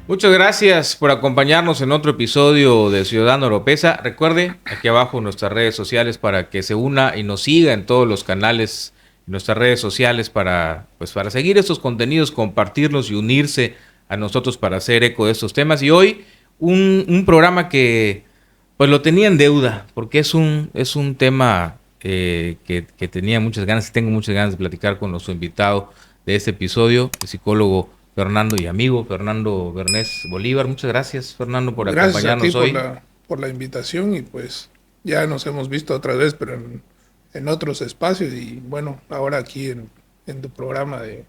Muchas gracias por acompañarnos en otro episodio de Ciudadano Oropesa. Recuerde aquí abajo nuestras redes sociales para que se una y nos siga en todos los canales, en nuestras redes sociales para seguir estos contenidos, compartirlos y unirse a nosotros para hacer eco de estos temas. Y hoy un programa que pues lo tenía en deuda porque es un tema que tenía muchas ganas y tengo muchas ganas de platicar con nuestro invitado de este episodio, el psicólogo Fernando y amigo Fernando Bernés Bolívar. Muchas gracias, Fernando, por Gracias a ti acompañarnos hoy. por la invitación y pues ya nos hemos visto otra vez, pero en otros espacios y bueno, ahora aquí en tu programa de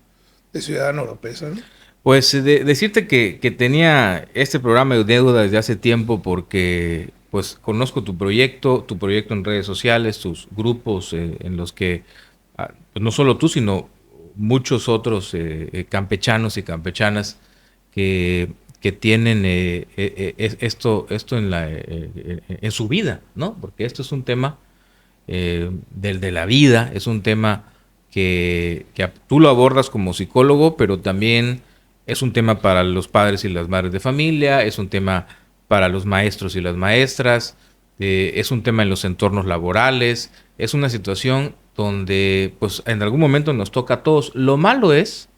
Ciudadano Oropesa, ¿no? Pues decirte que tenía este programa de deuda desde hace tiempo porque pues conozco tu proyecto en redes sociales, tus grupos en los que pues no solo tú, sino muchos otros campechanos y campechanas que, que tienen esto en su vida, ¿no? Porque esto es un tema del de la vida, es un tema que tú lo abordas como psicólogo, pero también es un tema para los padres y las madres de familia, es un tema para los maestros y las maestras, es un tema en los entornos laborales, es una situación donde pues en algún momento nos toca a todos. Lo malo es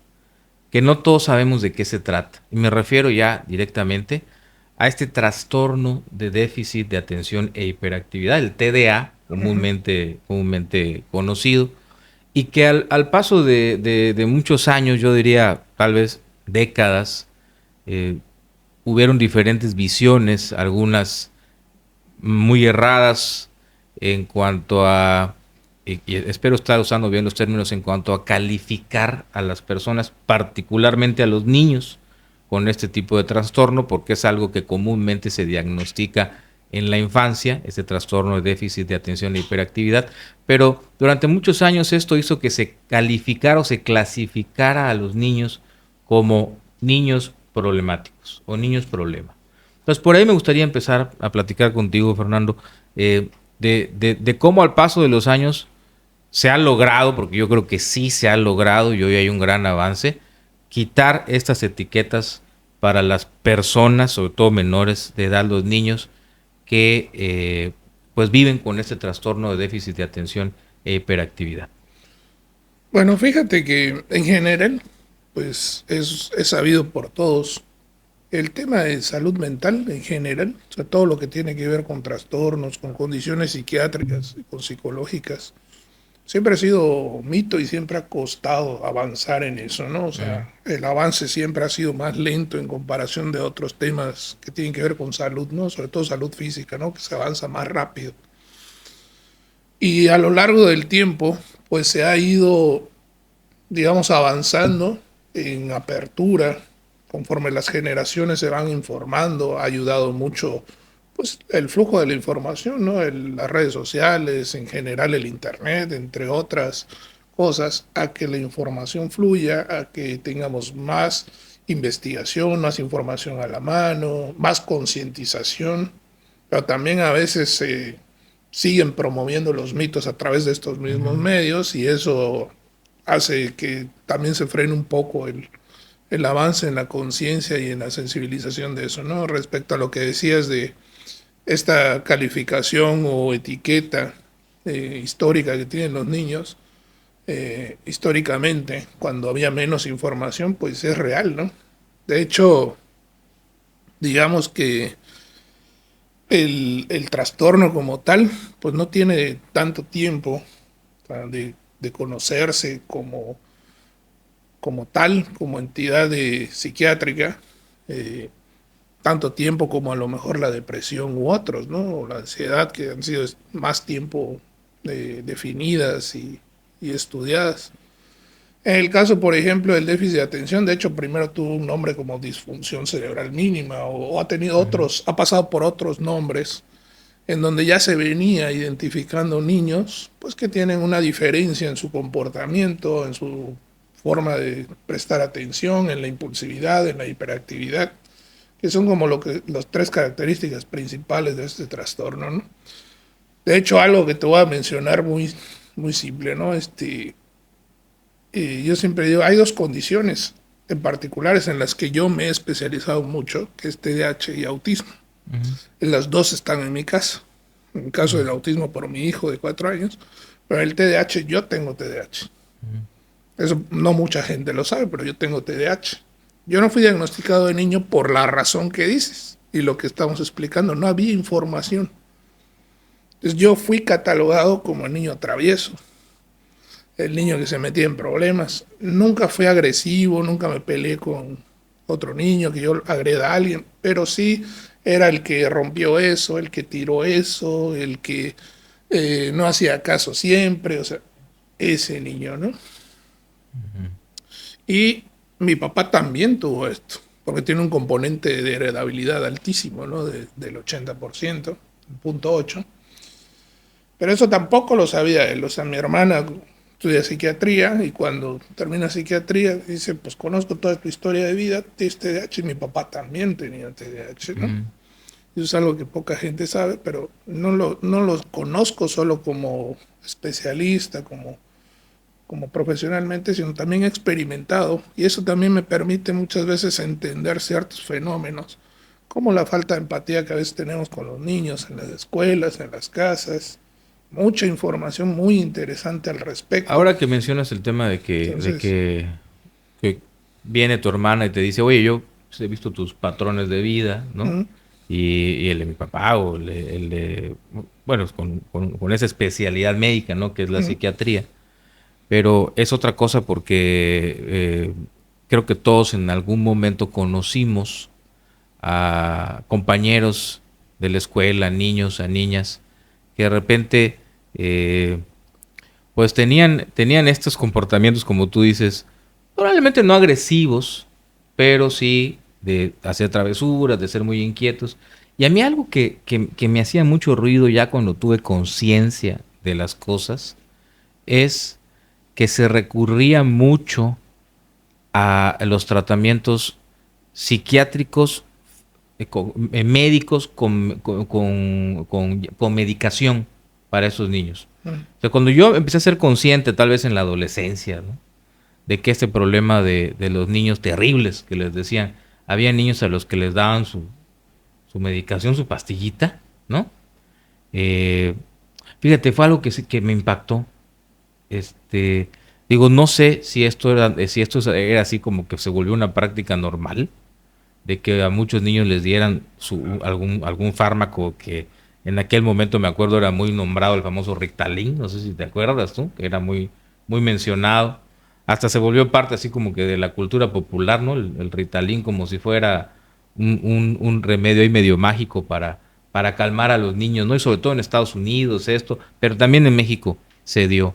que no todos sabemos de qué se trata. Y me refiero ya directamente a este trastorno de déficit de atención e hiperactividad, el TDA, Ujú. comúnmente conocido, y que al paso de muchos años, yo diría tal vez décadas, eh, hubieron diferentes visiones, algunas muy erradas en cuanto a, y espero estar usando bien los términos, en cuanto a calificar a las personas, particularmente a los niños, con este tipo de trastorno, porque es algo que comúnmente se diagnostica en la infancia, este trastorno de déficit de atención e hiperactividad, pero durante muchos años esto hizo que se calificara o se clasificara a los niños como niños problemáticos o niños problema. Entonces, por ahí me gustaría empezar a platicar contigo, Fernando, de cómo al paso de los años se ha logrado, porque yo creo que sí se ha logrado y hoy hay un gran avance, quitar estas etiquetas para las personas, sobre todo menores de edad, los niños, que pues viven con este trastorno de déficit de atención e hiperactividad. Bueno, fíjate que en general, pues es sabido por todos. El tema de salud mental en general, o sea, todo lo que tiene que ver con trastornos, con condiciones psiquiátricas y con psicológicas, siempre ha sido mito y siempre ha costado avanzar en eso, ¿no? O Mm. sea, el avance siempre ha sido más lento en comparación de otros temas que tienen que ver con salud, ¿no? Sobre todo salud física, ¿no? Que se avanza más rápido. Y a lo largo del tiempo, pues se ha ido, digamos, avanzando en apertura, conforme las generaciones se van informando, ha ayudado mucho pues el flujo de la información, ¿no? Las redes sociales, en general el internet, entre otras cosas, a que la información fluya, a que tengamos más investigación, más información a la mano, más concientización, pero también a veces se siguen promoviendo los mitos a través de estos mismos Ujú. medios y eso hace que también se frene un poco el avance en la conciencia y en la sensibilización de eso, ¿no? Respecto a lo que decías de esta calificación o etiqueta histórica que tienen los niños, históricamente, cuando había menos información, pues es real, ¿no? De hecho, digamos que el trastorno como tal, pues no tiene tanto tiempo, o sea, de conocerse como tal, como entidad psiquiátrica, eh, tanto tiempo como a lo mejor la depresión u otros, ¿no? O la ansiedad, que han sido más tiempo definidas y estudiadas. En el caso, por ejemplo, del déficit de atención, de hecho, primero tuvo un nombre como disfunción cerebral mínima o ha tenido Ujú. otros, ha pasado por otros nombres en donde ya se venía identificando niños, pues que tienen una diferencia en su comportamiento, en su forma de prestar atención, en la impulsividad, en la hiperactividad, que son como las tres características principales de este trastorno, ¿no? De hecho, algo que te voy a mencionar muy simple, ¿no? Yo siempre digo, hay dos condiciones. en particulares en las que yo me he especializado mucho, que es TDAH y autismo. Las dos están en mi casa. En el caso del autismo por mi hijo de 4 años, pero el TDAH, yo tengo TDAH. Eso no mucha gente lo sabe, pero yo tengo TDAH. Yo no fui diagnosticado de niño por la razón que dices y lo que estamos explicando. No había información. Entonces yo fui catalogado como el niño travieso, el niño que se metía en problemas. Nunca fui agresivo, nunca me peleé con otro niño, que yo agreda a alguien, pero sí era el que rompió eso, el que tiró eso, el que no hacía caso siempre, o sea, ese niño, ¿no? Y mi papá también tuvo esto, porque tiene un componente de heredabilidad altísimo, ¿no? Del 80%, 0.8. Pero eso tampoco lo sabía él. O sea, mi hermana estudia psiquiatría y cuando termina psiquiatría dice, pues conozco toda tu historia de vida, tienes TDAH y mi papá también tenía TDAH, ¿no? Eso es algo que poca gente sabe, pero no lo conozco solo como especialista, como profesionalmente, sino también experimentado. Y eso también me permite muchas veces entender ciertos fenómenos, como la falta de empatía que a veces tenemos con los niños en las escuelas, en las casas. Mucha información muy interesante al respecto. Ahora que mencionas el tema Entonces, que viene tu hermana y te dice, oye, yo pues, he visto tus patrones de vida, ¿no? Y el de mi papá o el de, bueno, con esa especialidad médica, ¿no? Que es la psiquiatría. Pero es otra cosa porque creo que todos en algún momento conocimos a compañeros de la escuela, niños, a niñas, que de repente eh, pues tenían estos comportamientos, como tú dices, probablemente no agresivos, pero sí de hacer travesuras, de ser muy inquietos. Y a mí algo que me hacía mucho ruido ya cuando tuve conciencia de las cosas es que se recurría mucho a los tratamientos psiquiátricos, médicos con medicación para esos niños. O sea, cuando yo empecé a ser consciente, tal vez en la adolescencia, ¿no? De que este problema de los niños terribles que les decían, había niños a los que les daban su medicación, su pastillita, ¿no? Eh, Fíjate, fue algo que me impactó. Digo, no sé si esto era así como que se volvió una práctica normal, de que a muchos niños les dieran algún fármaco que en aquel momento me acuerdo era muy nombrado, el famoso Ritalin, no sé si te acuerdas tú, que era muy mencionado, hasta se volvió parte así como que de la cultura popular, ¿no? El Ritalin como si fuera un remedio ahí medio mágico para calmar a los niños, ¿no? Y sobre todo en Estados Unidos esto, pero también en México se dio.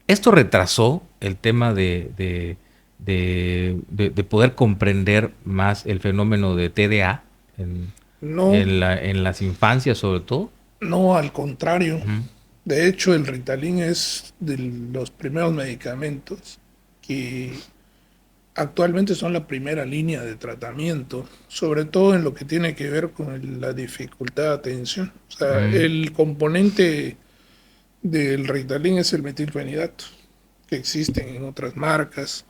Esto retrasó el tema de poder comprender más el fenómeno de TDA no, en las infancias sobre todo. no, al contrario. Ujú. De hecho, el Ritalin es de los primeros medicamentos que actualmente son la primera línea de tratamiento, sobre todo en lo que tiene que ver con la dificultad de atención. O sea, Mm, el componente del Ritalin es el metilfenidato, que existen en otras marcas,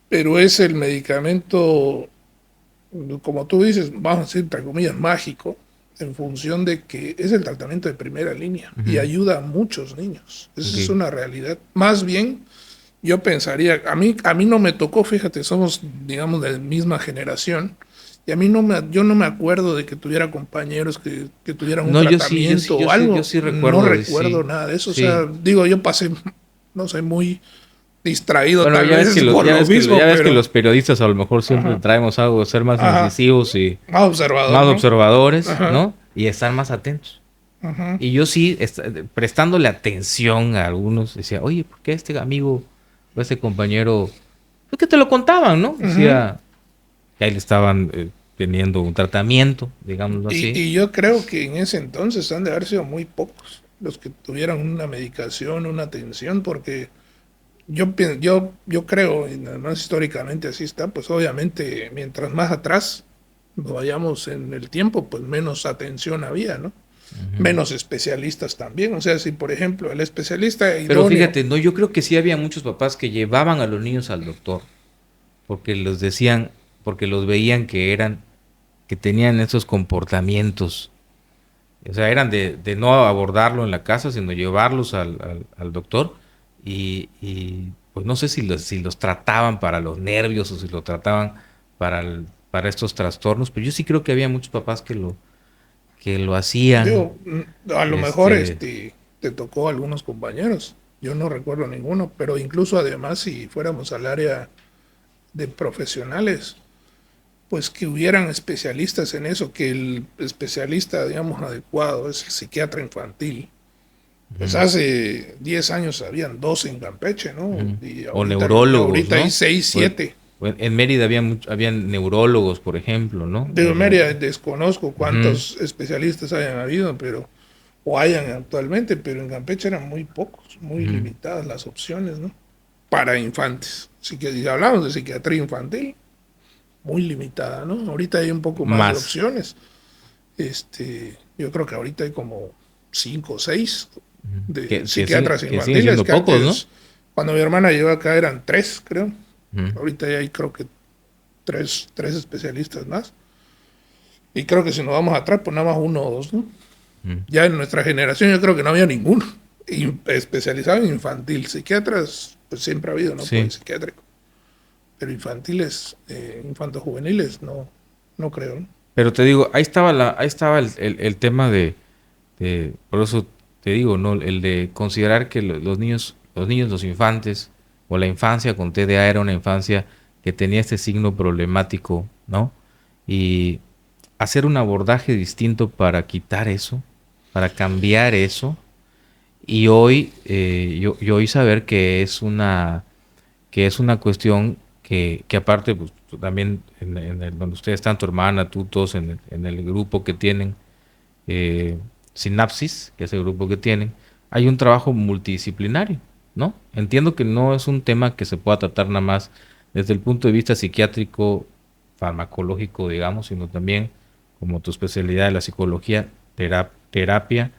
pero es el medicamento, como tú dices, vamos a decir, entre comillas, mágico, en función de que es el tratamiento de primera línea y ujú. ayuda a muchos niños. Esa es Ok. una realidad. Más bien, yo pensaría, a mí no me tocó, fíjate, somos, digamos, de la misma generación, y a mí yo no me acuerdo de que tuviera compañeros que tuvieran un No, yo sí, yo sí, tratamiento yo o sí, yo algo. sí No recuerdo recuerdo sí, nada de eso. O sea, sí. digo, yo pasé, no sé, muy distraído Bueno, tal vez por lo ya mismo, ves que pero los periodistas a lo mejor siempre ajá, traemos algo de ser más ajá, incisivos y más observador, más ¿no? observadores, Ajá, ¿no? Y estar más atentos. ajá, Y yo sí, prestándole atención a algunos, decía, oye, ¿por qué este amigo o este compañero? Pues que te lo contaban, ¿no? ajá. Decía que ahí le estaban teniendo un tratamiento, digámoslo Y, así. y yo creo que en ese entonces han de haber sido muy pocos los que tuvieran una medicación, una atención, porque yo creo, y además históricamente así está, pues obviamente mientras más atrás nos vayamos en el tiempo, pues menos atención había, ¿no? Ujú. menos especialistas también. O sea, si por ejemplo el especialista Pero idóneo, fíjate, no, yo creo que sí había muchos papás que llevaban a los niños al doctor, porque los decían, porque los veían que eran, que tenían esos comportamientos. O sea, eran de no abordarlo en la casa, sino llevarlos al doctor. Pues no sé si los trataban para los nervios o si lo trataban para estos trastornos, pero yo sí creo que había muchos papás que lo hacían. digo, a lo mejor Este, te tocó a algunos compañeros, yo no recuerdo ninguno, pero incluso además si fuéramos al área de profesionales, pues que hubieran especialistas en eso, que el especialista, digamos, adecuado es el psiquiatra infantil. Pues ujú, hace 10 años habían dos en Campeche, ¿no? ujú. Y O ahorita, neurólogos, ahorita hay ¿no? 6 O, 7. o en Mérida habían neurólogos, por ejemplo, ¿no? De Mérida desconozco Ujú, cuántos especialistas hayan habido, pero o hayan actualmente, pero en Campeche eran muy pocos, muy ujú. limitadas las opciones, ¿no? Para infantes. Así que si hablamos de psiquiatría infantil, muy limitada, ¿no? Ahorita hay un poco más de Más. opciones. Yo creo que ahorita hay como 5 o 6 Ujú. de Siguen, psiquiatras que siguen infantiles, siendo que pocos, ¿no? antes, cuando mi hermana llegó acá, eran 3, creo. Ujú, Ahorita ya hay creo que tres especialistas más. Y creo que si nos vamos atrás, pues nada más uno o dos, ¿no? ujú. Ya en nuestra generación yo creo que no había ninguno especializado en infantil. Psiquiatras, pues siempre ha habido, ¿no? Sí. Psiquiátrico. Pero infantiles, infantos juveniles, no, no creo, ¿no? Pero te digo, ahí estaba el tema por eso te digo, ¿no? El de considerar que los infantes, o la infancia con TDA era una infancia que tenía este signo problemático, ¿no? Y hacer un abordaje distinto para quitar eso, para cambiar eso, y hoy, yo hoy saber que es una cuestión que aparte, pues, tú también donde ustedes están, tu hermana, tú, todos en el grupo que tienen, eh, Sinapsis, que es el grupo que tienen, hay un trabajo multidisciplinario, ¿no? Entiendo que no es un tema que se pueda tratar nada más desde el punto de vista psiquiátrico, farmacológico, digamos, sino también como tu especialidad de la psicología, terapia,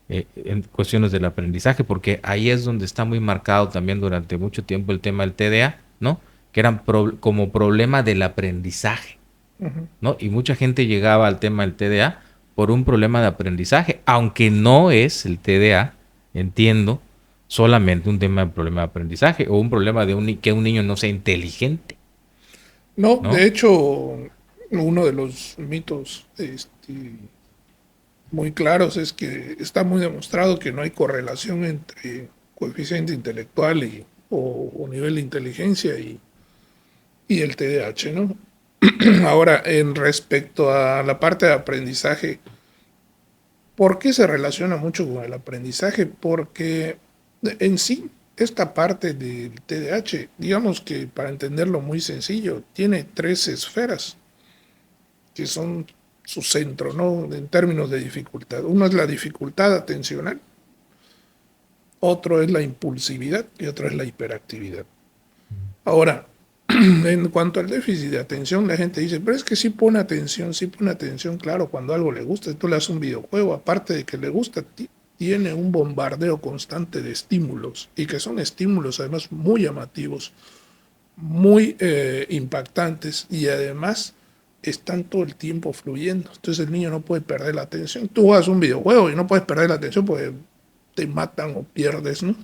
en cuestiones del aprendizaje, porque ahí es donde está muy marcado también durante mucho tiempo el tema del TDA, ¿no? Que eran como problema del aprendizaje, Ujú. ¿no? Y mucha gente llegaba al tema del TDA por un problema de aprendizaje, aunque no es el TDA, entiendo, solamente un tema de problema de aprendizaje o un problema de que un niño no sea inteligente, No, de ¿no? hecho, uno de los mitos muy claros es que está muy demostrado que no hay correlación entre coeficiente intelectual o nivel de inteligencia y el TDAH, ¿no? Ahora, en respecto a la parte de aprendizaje, ¿por qué se relaciona mucho con el aprendizaje? Porque en sí, esta parte del TDAH, digamos que para entenderlo muy sencillo, tiene tres esferas que son su centro, ¿no? En términos de dificultad. Uno es la dificultad atencional, otro es la impulsividad y otro es la hiperactividad. Ahora, en cuanto al déficit de atención, la gente dice, pero es que sí pone atención, claro, cuando algo le gusta, tú le haces un videojuego, aparte de que le gusta, tiene un bombardeo constante de estímulos y que son estímulos además muy llamativos, muy impactantes y además están todo el tiempo fluyendo. Entonces el niño no puede perder la atención. Tú juegas un videojuego y no puedes perder la atención porque te matan o pierdes, ¿no? Ujú.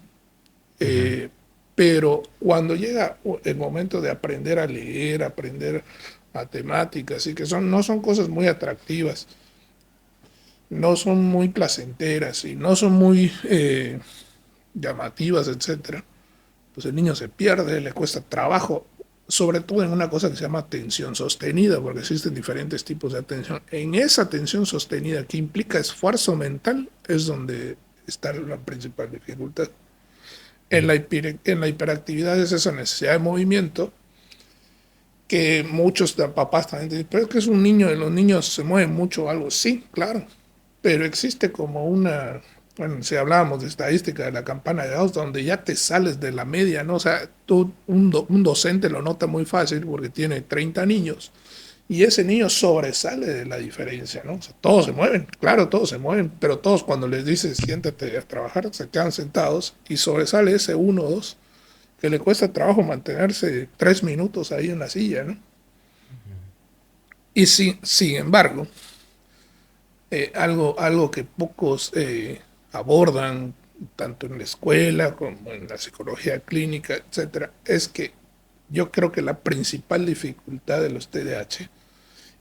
Eh, pero cuando llega el momento de aprender a leer, aprender matemáticas, y que no son cosas muy atractivas, no son muy placenteras y no son muy llamativas, etcétera, pues el niño se pierde, le cuesta trabajo, sobre todo en una cosa que se llama atención sostenida, porque existen diferentes tipos de atención. En esa atención sostenida que implica esfuerzo mental es donde está la principal dificultad. En la hiperactividad es esa necesidad de movimiento que muchos papás también dicen, pero es que es un niño, y los niños se mueven mucho o algo. Sí, claro, pero existe como bueno, si hablábamos de estadística de la campana de Gauss, donde ya te sales de la media, ¿no? O sea, un docente lo nota muy fácil porque tiene 30 niños Y ese niño sobresale de la diferencia, ¿no? O sea, todos se mueven, claro, todos se mueven, pero todos cuando les dices siéntate a trabajar, se quedan sentados y sobresale ese uno o dos que le cuesta trabajo mantenerse 3 minutos ahí en la silla, ¿no? Y sin embargo, algo que pocos abordan, tanto en la escuela como en la psicología clínica, etcétera, es que yo creo que la principal dificultad de los TDAH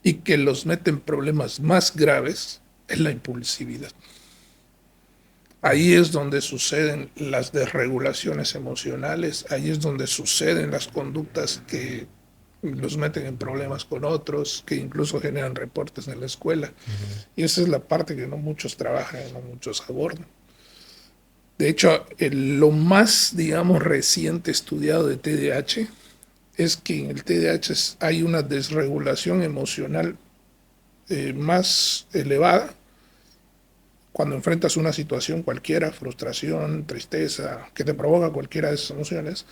y que los mete en problemas más graves es la impulsividad. Ahí es donde suceden las desregulaciones emocionales, ahí es donde suceden las conductas que los meten en problemas con otros, que incluso generan reportes en la escuela. Y esa es la parte que no muchos trabajan, no muchos abordan. De hecho, lo más, digamos, reciente estudiado de TDAH es que en el TDAH hay una desregulación emocional más elevada cuando enfrentas una situación cualquiera, frustración, tristeza, que te provoca cualquiera de esas emociones,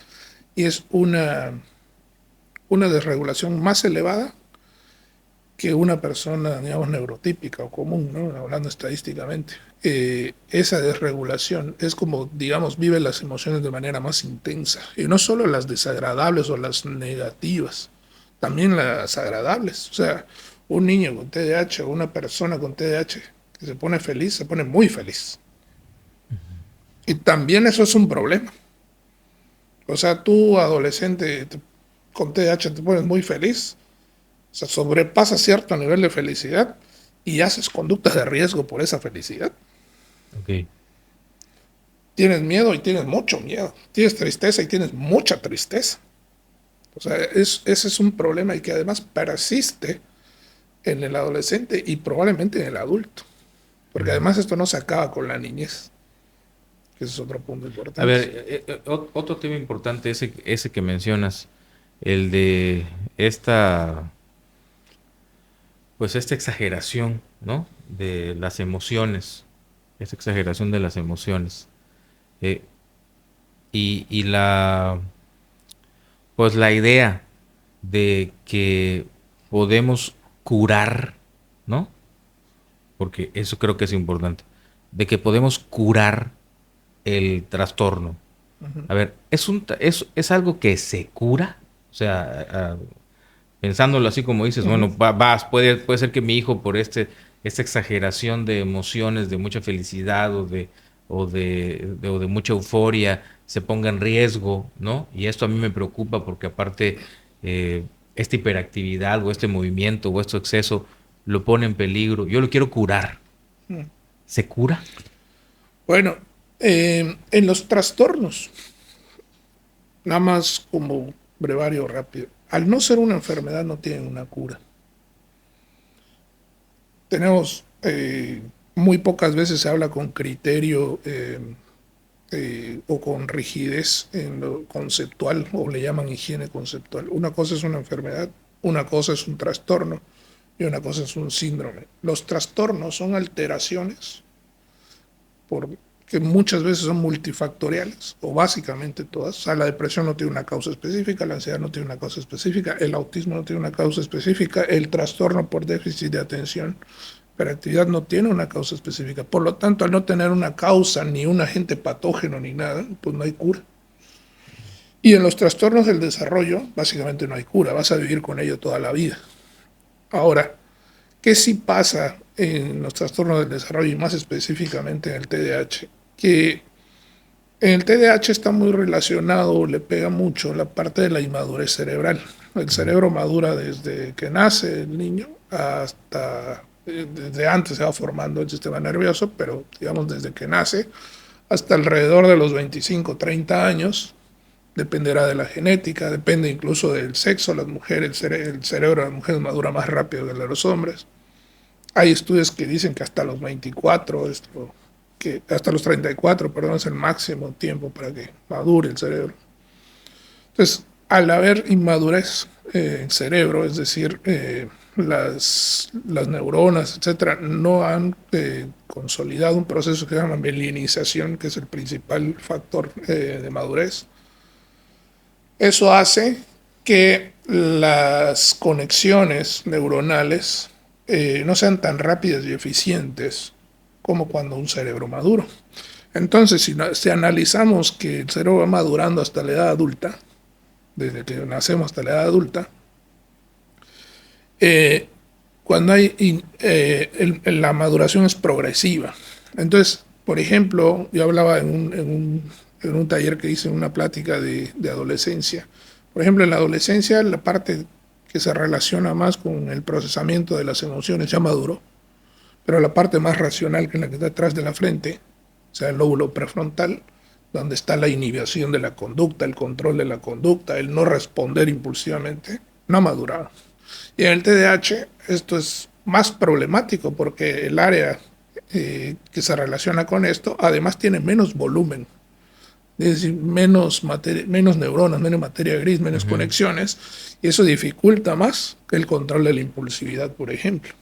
y es una desregulación más elevada que una persona, digamos, neurotípica o común, ¿no? Hablando estadísticamente. Esa desregulación es como, digamos, vive las emociones de manera más intensa. Y no solo las desagradables o las negativas, también las agradables. O sea, un niño con TDAH o una persona con TDAH que se pone feliz, se pone muy feliz. Y también eso es un problema. O sea, tú, adolescente, con TDAH te pones muy feliz, o sea, sobrepasa cierto nivel de felicidad y haces conductas de riesgo por esa felicidad. Ok. Tienes miedo y tienes mucho miedo. Tienes tristeza y tienes mucha tristeza. O sea, ese es un problema y que además persiste en el adolescente y probablemente en el adulto. Porque además esto no se acaba con la niñez. Que ese es otro punto A importante. ver, otro tema importante, ese que mencionas, el de esta, pues esta exageración, ¿no? De las emociones, esta exageración de las emociones. Eh, y pues la idea de que podemos curar, ¿no? Porque eso creo que es importante, de que podemos curar el trastorno. A ver, ¿es algo que se cura? O sea, pensándolo así como dices, bueno, puede ser que mi hijo por esta exageración de emociones, de mucha felicidad o de mucha euforia, se ponga en riesgo, ¿no? Y esto a mí me preocupa porque aparte esta hiperactividad o este movimiento o este exceso lo pone en peligro. Yo lo quiero curar. ¿Se cura? Bueno, en los trastornos, nada más como brevario rápido, al no ser una enfermedad no tienen una cura. Tenemos, muy pocas veces se habla con criterio o con rigidez en lo conceptual, o le llaman higiene conceptual. Una cosa es una enfermedad, una cosa es un trastorno y una cosa es un síndrome. Los trastornos son alteraciones que muchas veces son multifactoriales, o básicamente todas. O sea, la depresión no tiene una causa específica, la ansiedad no tiene una causa específica, el autismo no tiene una causa específica, el trastorno por déficit de atención, hiperactividad no tiene una causa específica. Por lo tanto, al no tener una causa, ni un agente patógeno, ni nada, pues no hay cura. Y en los trastornos del desarrollo, básicamente no hay cura, vas a vivir con ello toda la vida. Ahora, ¿qué sí pasa en los trastornos del desarrollo y más específicamente en el TDAH? Que en el TDAH está muy relacionado, le pega mucho la parte de la inmadurez cerebral. El cerebro madura desde que nace el niño hasta, desde antes se va formando el sistema nervioso, pero digamos desde que nace hasta alrededor de los 25, 30 años, dependerá de la genética, depende incluso del sexo. Las mujeres, el cerebro de las mujeres madura más rápido que el de los hombres. Hay estudios que dicen que hasta los 24, que hasta los 34, perdón, es el máximo tiempo para que madure el cerebro. Entonces, al haber inmadurez en cerebro, es decir, las neuronas, etcétera, no han consolidado un proceso que se llama mielinización, que es el principal factor de madurez. Eso hace que las conexiones neuronales no sean tan rápidas y eficientes como cuando un cerebro maduro. Entonces, si analizamos que el cerebro va madurando hasta la edad adulta, desde que nacemos hasta la edad adulta, eh, cuando la maduración es progresiva. Entonces, por ejemplo, yo hablaba en un taller que hice, en una plática de adolescencia. Por ejemplo, en la adolescencia, la parte que se relaciona más con el procesamiento de las emociones ya maduró, pero la parte más racional, que es la que está detrás de la frente, o sea, el lóbulo prefrontal, donde está la inhibición de la conducta, el control de la conducta, el no responder impulsivamente, no ha madurado. Y en el TDAH esto es más problemático porque el área que se relaciona con esto además tiene menos volumen, es decir, menos neuronas, menos materia gris, menos conexiones, y eso dificulta más que el control de la impulsividad, por ejemplo.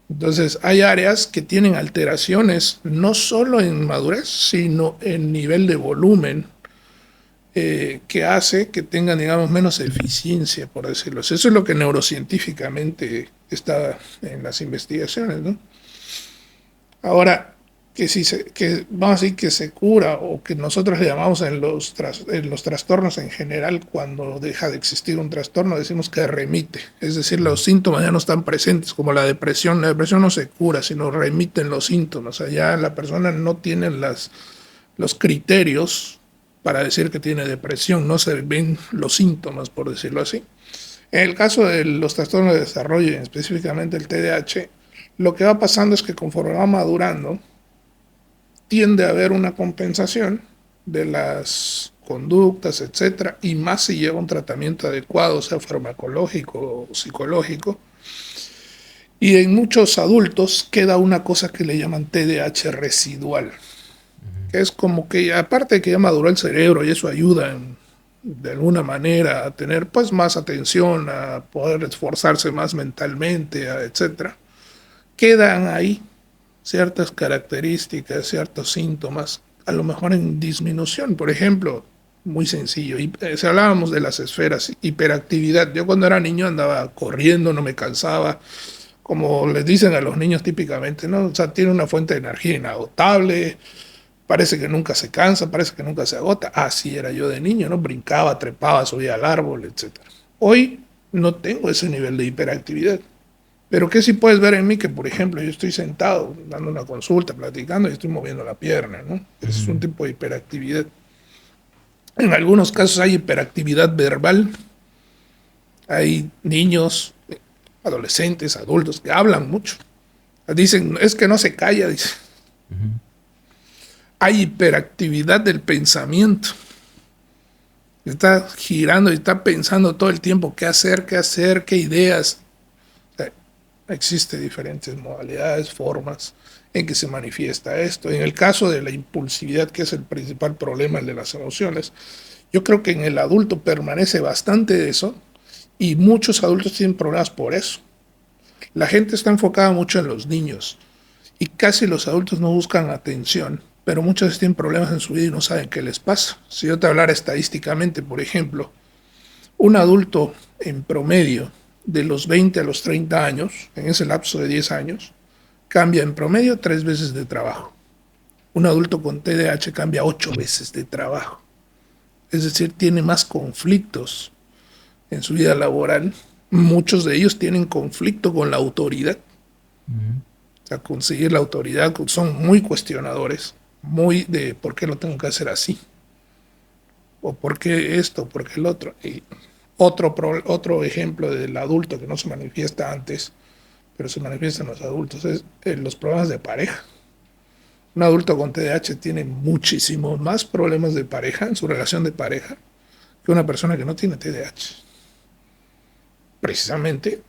Entonces, hay áreas que tienen alteraciones no solo en madurez, sino en nivel de volumen, que hace que tengan, digamos, menos eficiencia, por decirlo así. Eso es lo que neurocientíficamente está en las investigaciones, ¿no? Ahora, que vamos a decir que se cura, o que nosotros le llamamos en los trastornos en general, cuando deja de existir un trastorno, decimos que remite. Es decir, los síntomas ya no están presentes, como la depresión. La depresión no se cura, sino remiten los síntomas. O sea, ya la persona no tiene los criterios para decir que tiene depresión, no se ven los síntomas, por decirlo así. En el caso de los trastornos de desarrollo, y específicamente el TDAH, lo que va pasando es que conforme va madurando, tiende a haber una compensación de las conductas, etcétera, y más si lleva un tratamiento adecuado, sea farmacológico o psicológico. Y en muchos adultos queda una cosa que le llaman TDAH residual, que es como que, aparte de que ya maduró el cerebro y eso ayuda de alguna manera a tener pues más atención, a poder esforzarse más mentalmente, etcétera, quedan ahí ciertas características, ciertos síntomas, a lo mejor en disminución. Por ejemplo, muy sencillo, si hablábamos de las esferas, hiperactividad. Yo cuando era niño andaba corriendo, no me cansaba, como les dicen a los niños típicamente, ¿no? O sea, tiene una fuente de energía inagotable, parece que nunca se cansa, parece que nunca se agota. Así era yo de niño, ¿no? Brincaba, trepaba, subía al árbol, etcétera. Hoy no tengo ese nivel de hiperactividad. Pero ¿qué sí puedes ver en mí? Que, por ejemplo, yo estoy sentado dando una consulta, platicando y estoy moviendo la pierna, ¿no? Es un tipo de hiperactividad. En algunos casos hay hiperactividad verbal. Hay niños, adolescentes, adultos que hablan mucho. Dicen, es que no se calla, dice. Hay hiperactividad del pensamiento. Está girando y está pensando todo el tiempo qué hacer, qué ideas. Existen diferentes modalidades, formas en que se manifiesta esto. En el caso de la impulsividad, que es el principal problema, el de las emociones, yo creo que en el adulto permanece bastante eso, y muchos adultos tienen problemas por eso. La gente está enfocada mucho en los niños y casi los adultos no buscan atención, pero muchos veces tienen problemas en su vida y no saben qué les pasa. Si yo te hablara estadísticamente, por ejemplo, un adulto en promedio de los 20 a los 30 años, en ese lapso de 10 años, cambia en promedio 3 veces de trabajo. Un adulto con TDAH cambia 8 veces de trabajo. Es decir, tiene más conflictos en su vida laboral. Muchos de ellos tienen conflicto con la autoridad. O sea, conseguir la autoridad, son muy cuestionadores, muy de por qué lo tengo que hacer así, o por qué esto, por qué el otro. Y otro ejemplo del adulto que no se manifiesta antes, pero se manifiesta en los adultos, es los problemas de pareja. Un adulto con TDAH tiene muchísimos más problemas de pareja, en su relación de pareja, que una persona que no tiene TDAH. Precisamente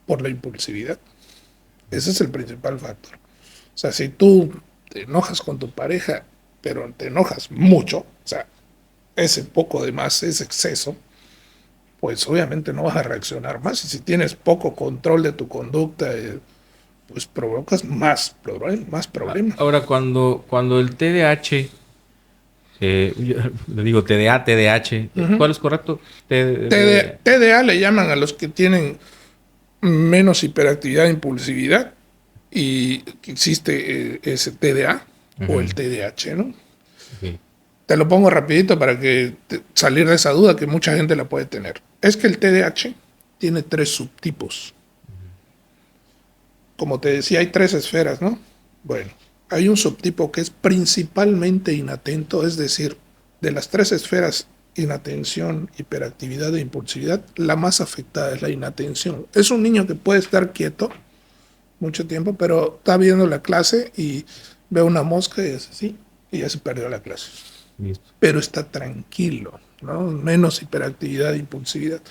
por la impulsividad. Ese es el principal factor. O sea, si tú te enojas con tu pareja, pero te enojas mucho, o sea, ese poco de más, ese exceso, pues obviamente no vas a reaccionar más. Y si tienes poco control de tu conducta, pues provocas más problemas. Ahora, cuando el TDAH yo le digo TDA, TDAH. ¿Cuál es correcto? TDA le llaman a los que tienen menos hiperactividad e impulsividad y existe ese TDA o el TDAH, ¿no? Okay. Te lo pongo rapidito para que salir de esa duda que mucha gente la puede tener. Es que el TDAH tiene 3 subtipos. Como te decía, hay 3 esferas, ¿no? Bueno, hay un subtipo que es principalmente inatento, es decir, de las 3 esferas, inatención, hiperactividad e impulsividad, la más afectada es la inatención. Es un niño que puede estar quieto mucho tiempo, pero está viendo la clase y ve una mosca y es así, y ya se perdió la clase. Listo. Pero está tranquilo, ¿no? Menos hiperactividad e impulsividad.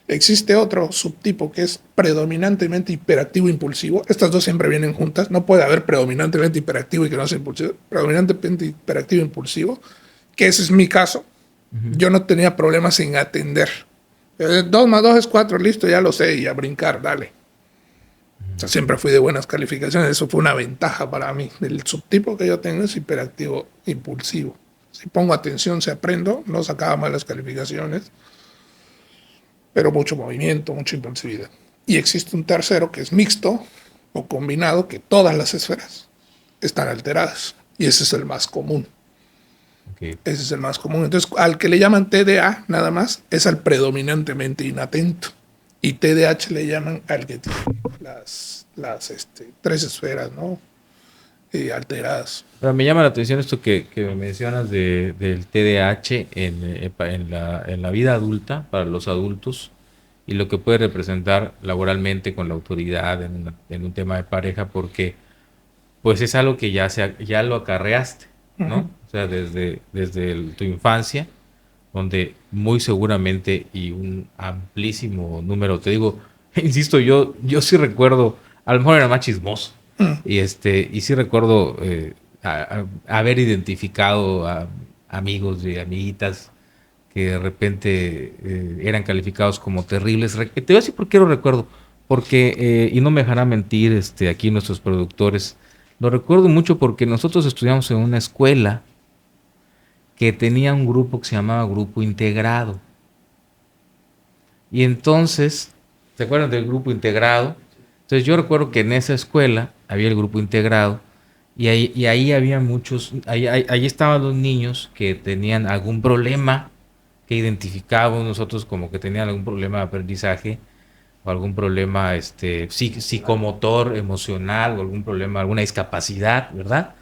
Existe otro subtipo que es predominantemente hiperactivo e impulsivo. Estas dos siempre vienen juntas. No puede haber predominantemente hiperactivo y que no sea impulsivo. Predominantemente hiperactivo e impulsivo, que ese es mi caso. Yo no tenía problemas en atender. 2 más 2 es 4, listo, ya lo sé, y a brincar, dale. O sea, siempre fui de buenas calificaciones. Eso fue una ventaja para mí. El subtipo que yo tengo es hiperactivo impulsivo. Si pongo atención, se aprendo, no sacaba malas calificaciones, pero mucho movimiento, mucha impulsividad. Y existe un tercero que es mixto o combinado, que todas las esferas están alteradas. Y ese es el más común. Okay. Ese es el más común. Entonces, al que le llaman TDA nada más, es al predominantemente inatento. Y TDAH le llaman al que tiene las 3 esferas, ¿no? Alteradas. Pero me llama la atención esto que me mencionas del TDAH en la vida adulta, para los adultos, y lo que puede representar laboralmente con la autoridad en un tema de pareja, porque pues es algo que ya lo acarreaste, ¿no? O sea, desde tu infancia, donde muy seguramente y un amplísimo número, te digo, insisto, yo sí recuerdo, a lo mejor era más chismoso, y sí recuerdo haber identificado a amigos y amiguitas que de repente eran calificados como terribles. Te voy a decir por qué lo recuerdo, porque, y no me dejará mentir aquí nuestros productores, lo recuerdo mucho porque nosotros estudiamos en una escuela que tenía un grupo que se llamaba Grupo Integrado. Y entonces, ¿se acuerdan del Grupo Integrado? Entonces yo recuerdo que en esa escuela había el Grupo Integrado y ahí había muchos, ahí estaban los niños que tenían algún problema, que identificábamos nosotros como que tenían algún problema de aprendizaje o algún problema psicomotor, emocional o algún problema, alguna discapacidad, ¿verdad?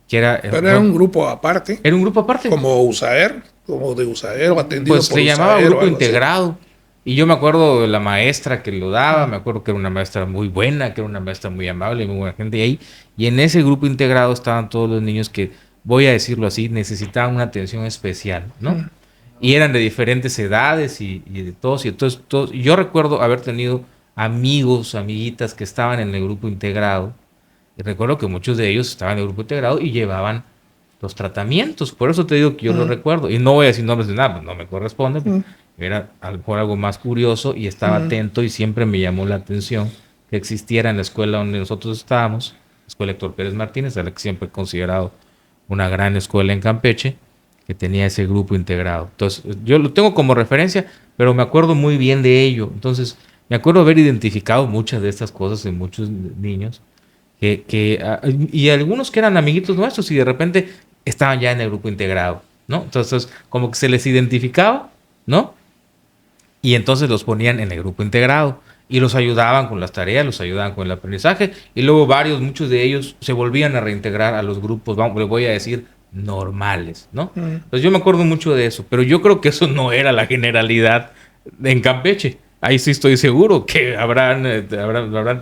Pero era un grupo aparte. Era un grupo aparte. Como USAER, como de USAER o atendido pues por se llamaba USAER Grupo Integrado. Así. Y yo me acuerdo de la maestra que lo daba, me acuerdo que era una maestra muy buena, que era una maestra muy amable, muy buena gente ahí. Y en ese Grupo Integrado estaban todos los niños que, voy a decirlo así, necesitaban una atención especial, ¿no? Y eran de diferentes edades y de todos. Y entonces, yo recuerdo haber tenido amigos, amiguitas que estaban en el Grupo Integrado. Y recuerdo que muchos de ellos estaban en el Grupo Integrado y llevaban los tratamientos. Por eso te digo que yo lo recuerdo. Y no voy a decir nombres de nada, pues no me corresponde. Era a lo mejor algo más curioso y estaba atento y siempre me llamó la atención que existiera en la escuela donde nosotros estábamos, la escuela Héctor Pérez Martínez, a la que siempre he considerado una gran escuela en Campeche, que tenía ese grupo integrado. Entonces, yo lo tengo como referencia, pero me acuerdo muy bien de ello. Entonces, me acuerdo haber identificado muchas de estas cosas en muchos niños, y algunos que eran amiguitos nuestros y de repente estaban ya en el grupo integrado, ¿no? Entonces, como que se les identificaba, ¿no? Y entonces los ponían en el grupo integrado y los ayudaban con las tareas, los ayudaban con el aprendizaje y luego muchos de ellos se volvían a reintegrar a los grupos, les voy a decir, normales, ¿no? Entonces yo me acuerdo mucho de eso, pero yo creo que eso no era la generalidad en Campeche. Ahí sí estoy seguro que habrán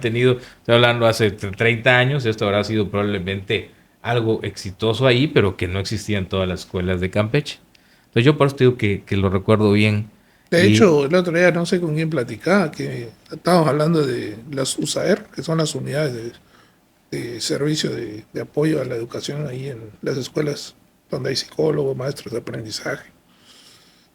tenido, estoy hablando hace 30 años, esto habrá sido probablemente algo exitoso ahí, pero que no existía en todas las escuelas de Campeche. Entonces yo por eso digo que lo recuerdo bien. De hecho, el otro día no sé con quién platicaba, que estábamos hablando de las USAER, que son las unidades de servicio de apoyo a la educación ahí en las escuelas donde hay psicólogos, maestros de aprendizaje.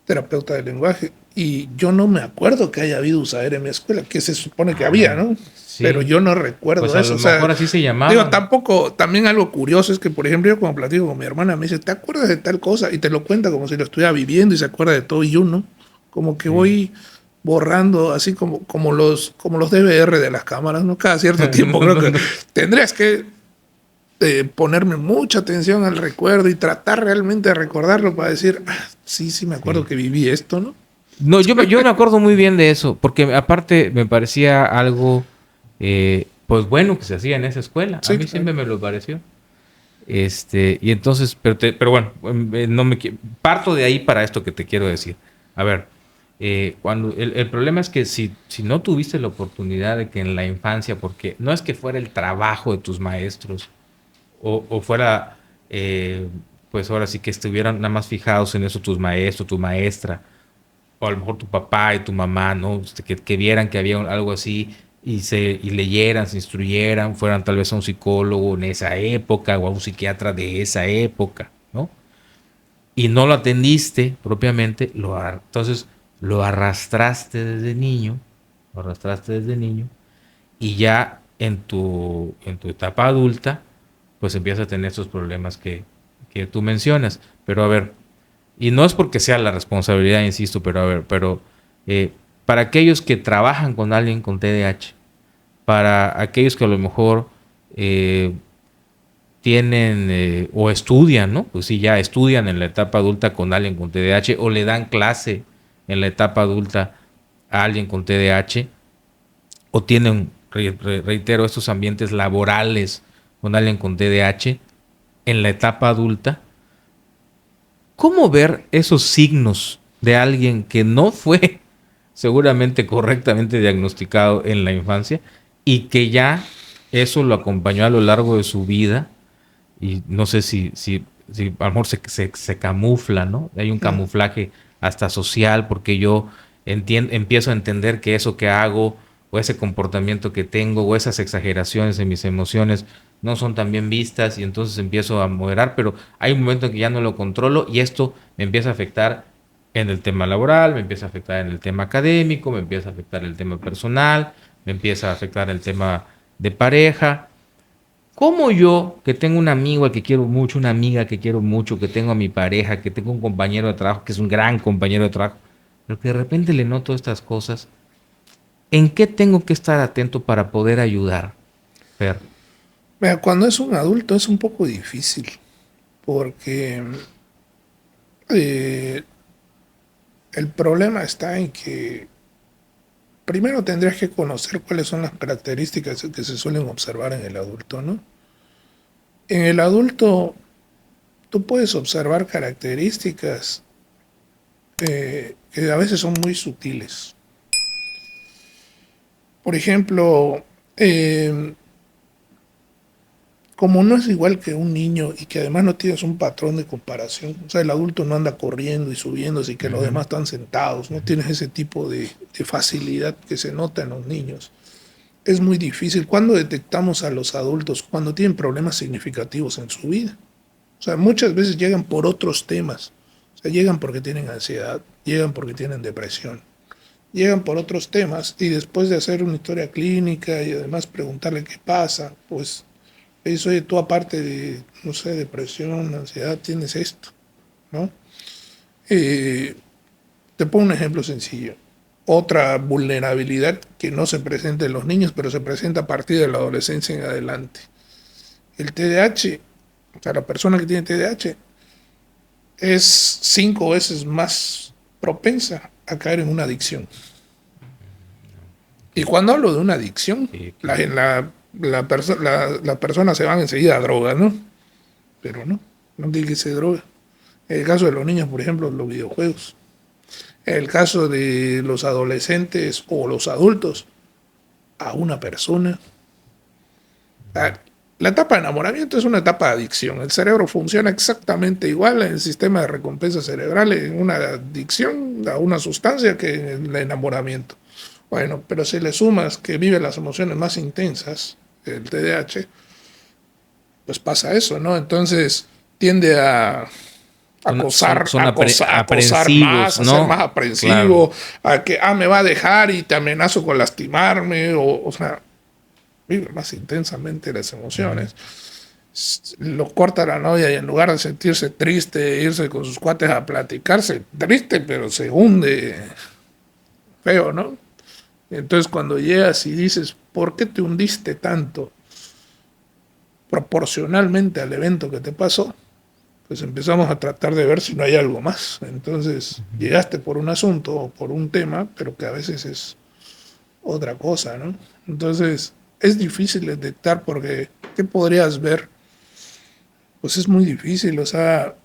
terapeuta de lenguaje, y yo no me acuerdo que haya habido usadera en mi escuela, que se supone que había, ¿no? Pero Sí, yo no pues recuerdo a eso. lo O sea, mejor así se digo, llamaban. tampoco, también algo curioso es que, por ejemplo, yo cuando platico con mi hermana, me dice, ¿te acuerdas de tal cosa? Y te lo cuenta como si lo estuviera viviendo y se acuerda de todo, y yo no. Como que Sí. voy borrando, así como los DVR de las cámaras, ¿no? Cada cierto tiempo No, creo no, que no. tendrías que ponerme mucha atención al recuerdo y tratar realmente de recordarlo para decir, ah, sí, sí me acuerdo Sí. que viví esto, ¿no? No, yo me acuerdo muy bien de eso, porque aparte me parecía algo, pues bueno que se hacía en esa escuela. A Sí, mí claro. siempre me lo pareció. Y entonces, pero bueno, no parto de ahí para esto que te quiero decir. A ver, cuando el problema es que si no tuviste la oportunidad de que en la infancia, porque no es que fuera el trabajo de tus maestros, o fuera, pues ahora sí que estuvieran nada más fijados en eso tus maestros, tu maestra, o a lo mejor tu papá y tu mamá, ¿no? Que vieran que había algo así y leyeran, se instruyeran, fueran tal vez a un psicólogo en esa época o a un psiquiatra de esa época, ¿no? Y no lo atendiste propiamente, entonces lo arrastraste desde niño, lo arrastraste desde niño y ya en tu etapa adulta, pues empiezas a tener estos problemas que tú mencionas. Pero a ver, y no es porque sea la responsabilidad, insisto, pero a ver, eh, para aquellos que trabajan con alguien con TDAH, para aquellos que a lo mejor eh, tienen o estudian, ¿no? Pues sí, ya estudian en la etapa adulta con alguien con TDAH o le dan clase en la etapa adulta a alguien con TDAH o tienen, reitero, estos ambientes laborales con alguien con TDAH en la etapa adulta. ¿Cómo ver esos signos de alguien que no fue seguramente correctamente diagnosticado en la infancia y que ya eso lo acompañó a lo largo de su vida? Y no sé si a lo mejor se camufla, ¿no? Hay un Mm. camuflaje hasta social porque yo empiezo a entender que eso que hago o ese comportamiento que tengo o esas exageraciones en mis emociones no son tan bien vistas y entonces empiezo a moderar, pero hay un momento en que ya no lo controlo y esto me empieza a afectar en el tema laboral, me empieza a afectar en el tema académico, me empieza a afectar el tema personal, me empieza a afectar el tema de pareja. ¿Cómo yo, que tengo un amigo al que quiero mucho, una amiga que quiero mucho, que tengo a mi pareja, que tengo un compañero de trabajo, que es un gran compañero de trabajo, pero que de repente le noto estas cosas, ¿en qué tengo que estar atento para poder ayudar, Fer? Mira, cuando es un adulto es un poco difícil, porque eh, el problema está en que primero tendrías que conocer cuáles son las características que se suelen observar en el adulto, ¿no? En el adulto tú puedes observar características que a veces son muy sutiles. Por ejemplo, como no es igual que un niño y que además no tienes un patrón de comparación, o sea, el adulto no anda corriendo y subiendo, así que los Ujú, demás están sentados, no tienes ese tipo de facilidad que se nota en los niños. Es muy difícil. ¿Cuándo detectamos a los adultos? Cuando tienen problemas significativos en su vida. O sea, muchas veces llegan por otros temas. O sea, llegan porque tienen ansiedad, llegan porque tienen depresión, llegan por otros temas y después de hacer una historia clínica y además preguntarle qué pasa, pues eso, oye, tú aparte de, no sé, depresión, ansiedad, tienes esto, ¿no? Eh, Te pongo un ejemplo sencillo. Otra vulnerabilidad que no se presenta en los niños, pero se presenta a partir de la adolescencia en adelante. El TDAH, o sea, la persona que tiene TDAH es 5 veces más propensa a caer en una adicción. Y ok, cuando hablo de una adicción, sí, la, claro. la persona se van enseguida a drogas, ¿no? Pero no, no tiene que ser droga. En el caso de los niños, por ejemplo, los videojuegos. En el caso de los adolescentes o los adultos, a una persona. La etapa de enamoramiento es una etapa de adicción. El cerebro funciona exactamente igual en el sistema de recompensa cerebral en una adicción a una sustancia que en el enamoramiento. Bueno, pero si le sumas que vive las emociones más intensas, el TDAH, pues pasa eso, ¿no? Entonces tiende a acosar más, ¿no? a ser más aprensivo, claro. A que me va a dejar y te amenazo con lastimarme, o sea, vive más intensamente las emociones. Lo corta la novia y en lugar de sentirse triste, irse con sus cuates a platicarse, triste, pero se hunde feo, ¿no? Entonces cuando llegas y dices, ¿por qué te hundiste tanto proporcionalmente al evento que te pasó? Pues empezamos a tratar de ver si no hay algo más. Entonces llegaste por un asunto o por un tema, pero que a veces es otra cosa, ¿no? Entonces es difícil detectar porque ¿qué podrías ver? Pues es muy difícil, o sea,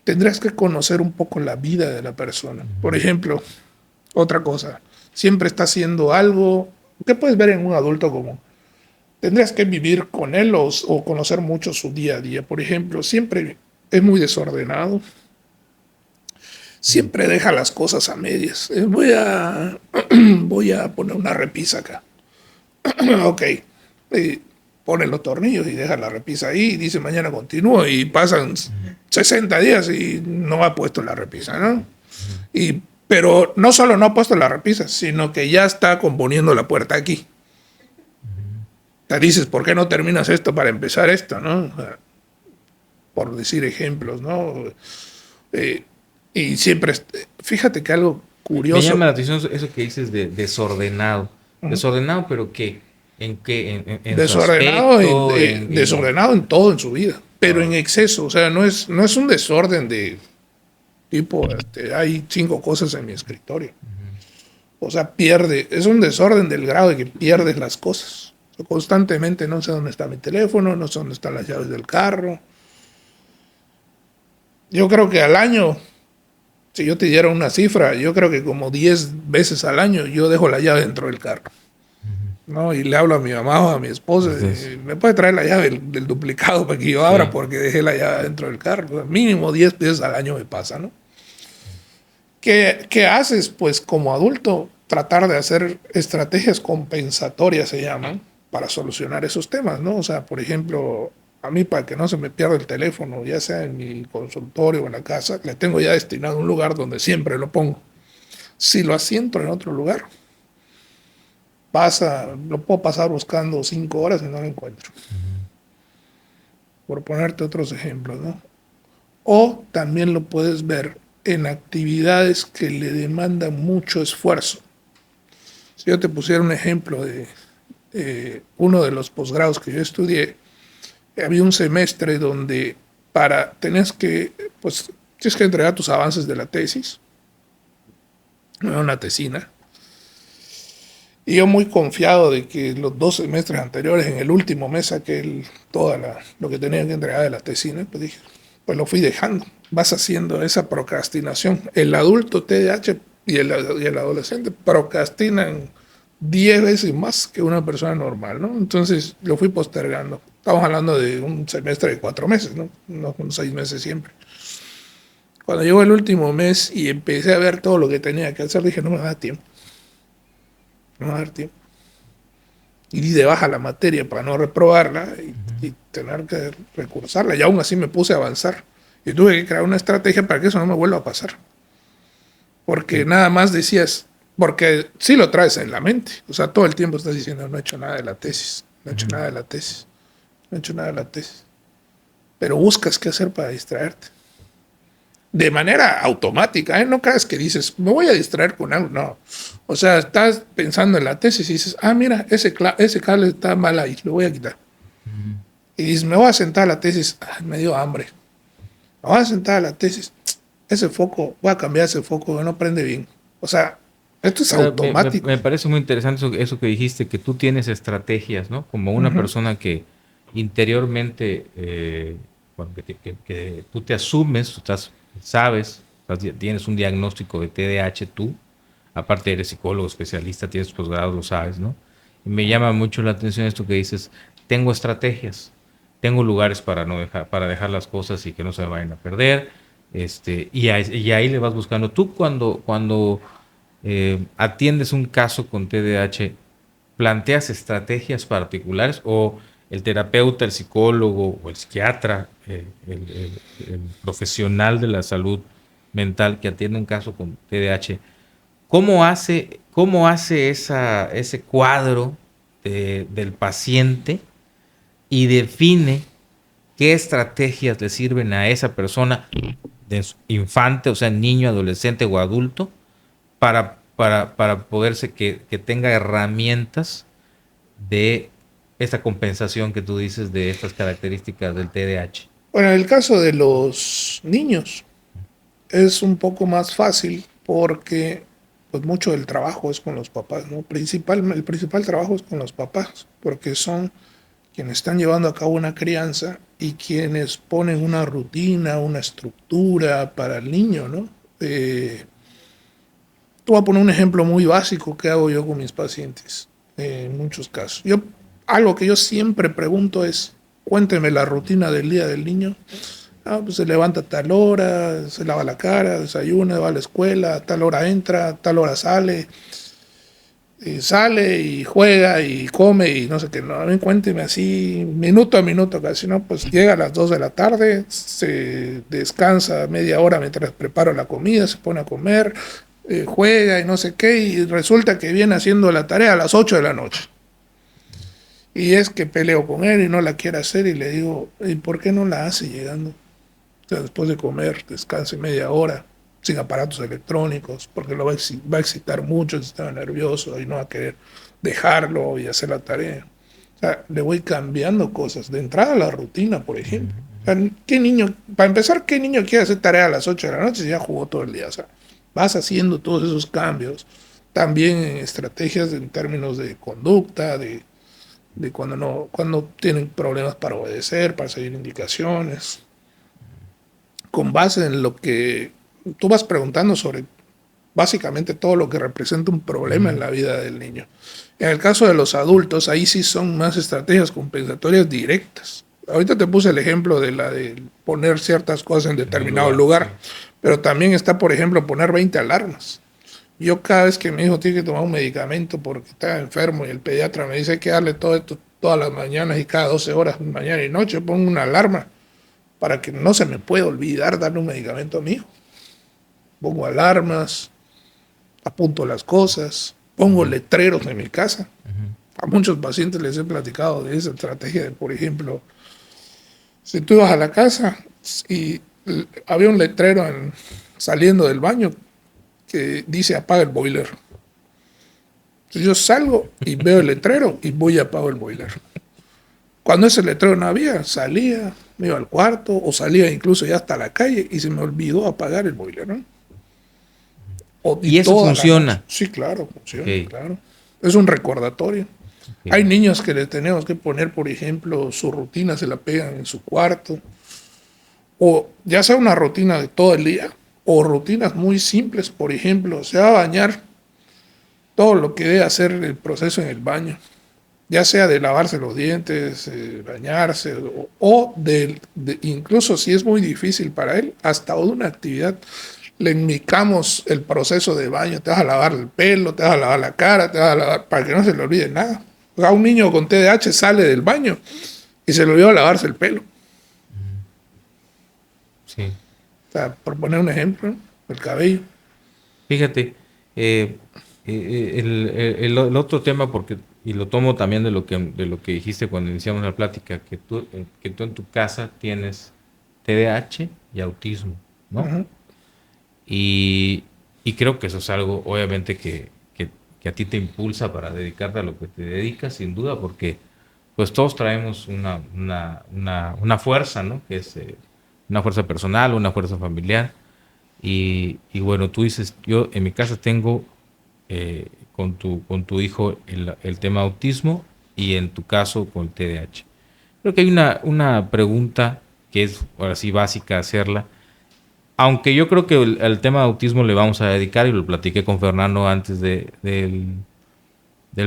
tendrás que conocer un poco la vida de la persona. Por ejemplo, otra cosa, siempre está haciendo algo, ¿qué puedes ver en un adulto común? Tendrías que vivir con él o conocer mucho su día a día. Por ejemplo, siempre es muy desordenado, siempre deja las cosas a medias. Voy a poner una repisa acá. Ok. Pone los tornillos y deja la repisa ahí y dice mañana continúo y pasan 60 días y no ha puesto la repisa, ¿no? Pero no solo no ha puesto la repisa, sino que ya está componiendo la puerta aquí. Te dices, ¿por qué no terminas esto para empezar esto, no? Por decir ejemplos, ¿no? Y siempre, fíjate que algo curioso. Me llama la atención eso que dices de desordenado. Desordenado, pero ¿qué? ¿En qué? ¿En desordenado, desordenado en todo en su vida, pero en exceso. O sea, no es un desorden de tipo, hay 5 cosas en mi escritorio. O sea, es un desorden del grado de que pierdes las cosas. O sea, constantemente no sé dónde está mi teléfono, no sé dónde están las llaves del carro. Yo creo que al año, si yo te diera una cifra, yo creo que como 10 veces al año yo dejo la llave dentro del carro. ¿No? Y le hablo a mi mamá o a mi esposa, me puede traer la llave del duplicado para que yo abra porque dejé la llave dentro del carro. O sea, mínimo 10 veces al año me pasa, ¿no? ¿Qué haces? Pues como adulto, tratar de hacer estrategias compensatorias, se llaman, para solucionar esos temas, ¿no? O sea, por ejemplo, a mí para que no se me pierda el teléfono, ya sea en mi consultorio o en la casa, le tengo ya destinado un lugar donde siempre lo pongo. Si lo asiento en otro lugar, lo puedo pasar buscando 5 horas y no lo encuentro. Por ponerte otros ejemplos, ¿no? O también lo puedes ver en actividades que le demandan mucho esfuerzo. Si yo te pusiera un ejemplo de uno de los posgrados que yo estudié, había un semestre donde tienes que entregar tus avances de la tesis, una tesina. Y yo muy confiado de que los 2 semestres anteriores, en el último mes saqué lo que tenía que entregar de la tesina, pues dije, pues lo fui dejando. Vas haciendo esa procrastinación. El adulto TDAH y el adolescente procrastinan 10 veces más que una persona normal, ¿no? Entonces lo fui postergando. Estamos hablando de un semestre de 4 meses, ¿no? No con 6 meses siempre. Cuando llegó el último mes y empecé a ver todo lo que tenía que hacer, dije, no me da tiempo. No va a dar tiempo. Y di de baja la materia para no reprobarla y tener que recursarla. Y aún así me puse a avanzar. Y tuve que crear una estrategia para que eso no me vuelva a pasar. Porque nada más decías, porque sí lo traes en la mente. O sea, todo el tiempo estás diciendo, no he hecho nada de la tesis, no he hecho nada de la tesis, no he hecho nada de la tesis. Pero buscas qué hacer para distraerte. De manera automática, ¿eh? No creas que dices, me voy a distraer con algo, no. O sea, estás pensando en la tesis y dices, mira, ese cable está mal ahí, lo voy a quitar. Y dices, me voy a sentar a la tesis, me dio hambre. Me voy a sentar a la tesis, ese foco, voy a cambiar ese foco que no prende bien. O sea, esto es automático. Me parece muy interesante eso que dijiste, que tú tienes estrategias, ¿no? Como una persona que interiormente, que tú te asumes, sabes, tienes un diagnóstico de TDAH tú, aparte eres psicólogo especialista, tienes posgrado, lo sabes, ¿no? Y me llama mucho la atención esto que dices, tengo estrategias, tengo lugares para dejar las cosas y que no se me vayan a perder, y ahí le vas buscando. Tú cuando atiendes un caso con TDAH, ¿planteas estrategias particulares o el terapeuta, el psicólogo o el psiquiatra, el profesional de la salud mental que atiende un caso con TDAH, cómo hace ese cuadro del paciente y define qué estrategias le sirven a esa persona, de infante, o sea, niño, adolescente o adulto, para poderse que tenga herramientas de esta compensación que tú dices de estas características del TDAH? Bueno, en el caso de los niños es un poco más fácil porque pues mucho del trabajo es con los papás, ¿no? El principal trabajo es con los papás, porque son quienes están llevando a cabo una crianza y quienes ponen una rutina, una estructura para el niño, ¿no? Te voy a poner un ejemplo muy básico que hago yo con mis pacientes, en muchos casos. Algo que yo siempre pregunto es, cuénteme la rutina del día del niño. Pues se levanta a tal hora, se lava la cara, desayuna, va a la escuela, a tal hora entra, a tal hora sale, y sale y juega y come y no sé qué. No, a mí cuénteme así, minuto a minuto, casi, ¿no? Pues llega a las 2 de la tarde, se descansa media hora mientras preparo la comida, se pone a comer, juega y no sé qué, y resulta que viene haciendo la tarea a las 8 de la noche. Y es que peleo con él y no la quiere hacer y le digo, ¿y por qué no la hace llegando? O sea, después de comer, descanse media hora, sin aparatos electrónicos, porque lo va a excitar mucho el sistema nervioso y no va a querer dejarlo y hacer la tarea. O sea, le voy cambiando cosas. De entrada la rutina, por ejemplo. O sea, ¿qué niño, para empezar, qué niño quiere hacer tarea a las 8 de la noche si ya jugó todo el día? O sea, vas haciendo todos esos cambios. También en estrategias en términos de conducta, de cuando tienen problemas para obedecer, para seguir indicaciones, con base en lo que tú vas preguntando sobre básicamente todo lo que representa un problema en la vida del niño. En el caso de los adultos, ahí sí son más estrategias compensatorias directas. Ahorita te puse el ejemplo de la de poner ciertas cosas en determinado lugar, pero también está, por ejemplo, poner 20 alarmas. Yo cada vez que mi hijo tiene que tomar un medicamento porque está enfermo y el pediatra me dice que darle todo esto todas las mañanas y cada 12 horas, mañana y noche, pongo una alarma para que no se me pueda olvidar darle un medicamento a mi hijo. Pongo alarmas, apunto las cosas, pongo letreros en mi casa. A muchos pacientes les he platicado de esa estrategia de, por ejemplo, si tú ibas a la casa y había un letrero saliendo del baño que dice apaga el boiler. Entonces yo salgo y veo el letrero y voy y apago el boiler. Cuando ese letrero no había, salía, me iba al cuarto o salía incluso ya hasta la calle y se me olvidó apagar el boiler, ¿no? ¿Y eso funciona? Sí, claro, funciona, Okay. claro. Es un recordatorio. Okay. Hay niños que les tenemos que poner, por ejemplo, su rutina, se la pegan en su cuarto. O ya sea una rutina de todo el día, o rutinas muy simples, por ejemplo, se va a bañar, todo lo que debe hacer el proceso en el baño, ya sea de lavarse los dientes, bañarse, o incluso si es muy difícil para él, hasta de una actividad. Le indicamos el proceso de baño, te vas a lavar el pelo, te vas a lavar la cara, te vas a lavar, para que no se le olvide nada. O sea, un niño con TDAH sale del baño y se le olvidó lavarse el pelo. Sí. O sea, por poner un ejemplo, el cabello. Fíjate, el otro tema, porque, y lo tomo también de lo que dijiste cuando iniciamos la plática, que tú en tu casa tienes TDAH y autismo, ¿no? Uh-huh. Y creo que eso es algo, obviamente, que a ti te impulsa para dedicarte a lo que te dedicas, sin duda, porque pues todos traemos una fuerza, ¿no? Que es una fuerza personal, una fuerza familiar. Y bueno, tú dices, yo en mi casa tengo con tu hijo el tema autismo y en tu caso con el TDAH. Creo que hay una pregunta que es ahora sí básica hacerla. Aunque yo creo que el tema de autismo le vamos a dedicar, y lo platiqué con Fernando antes del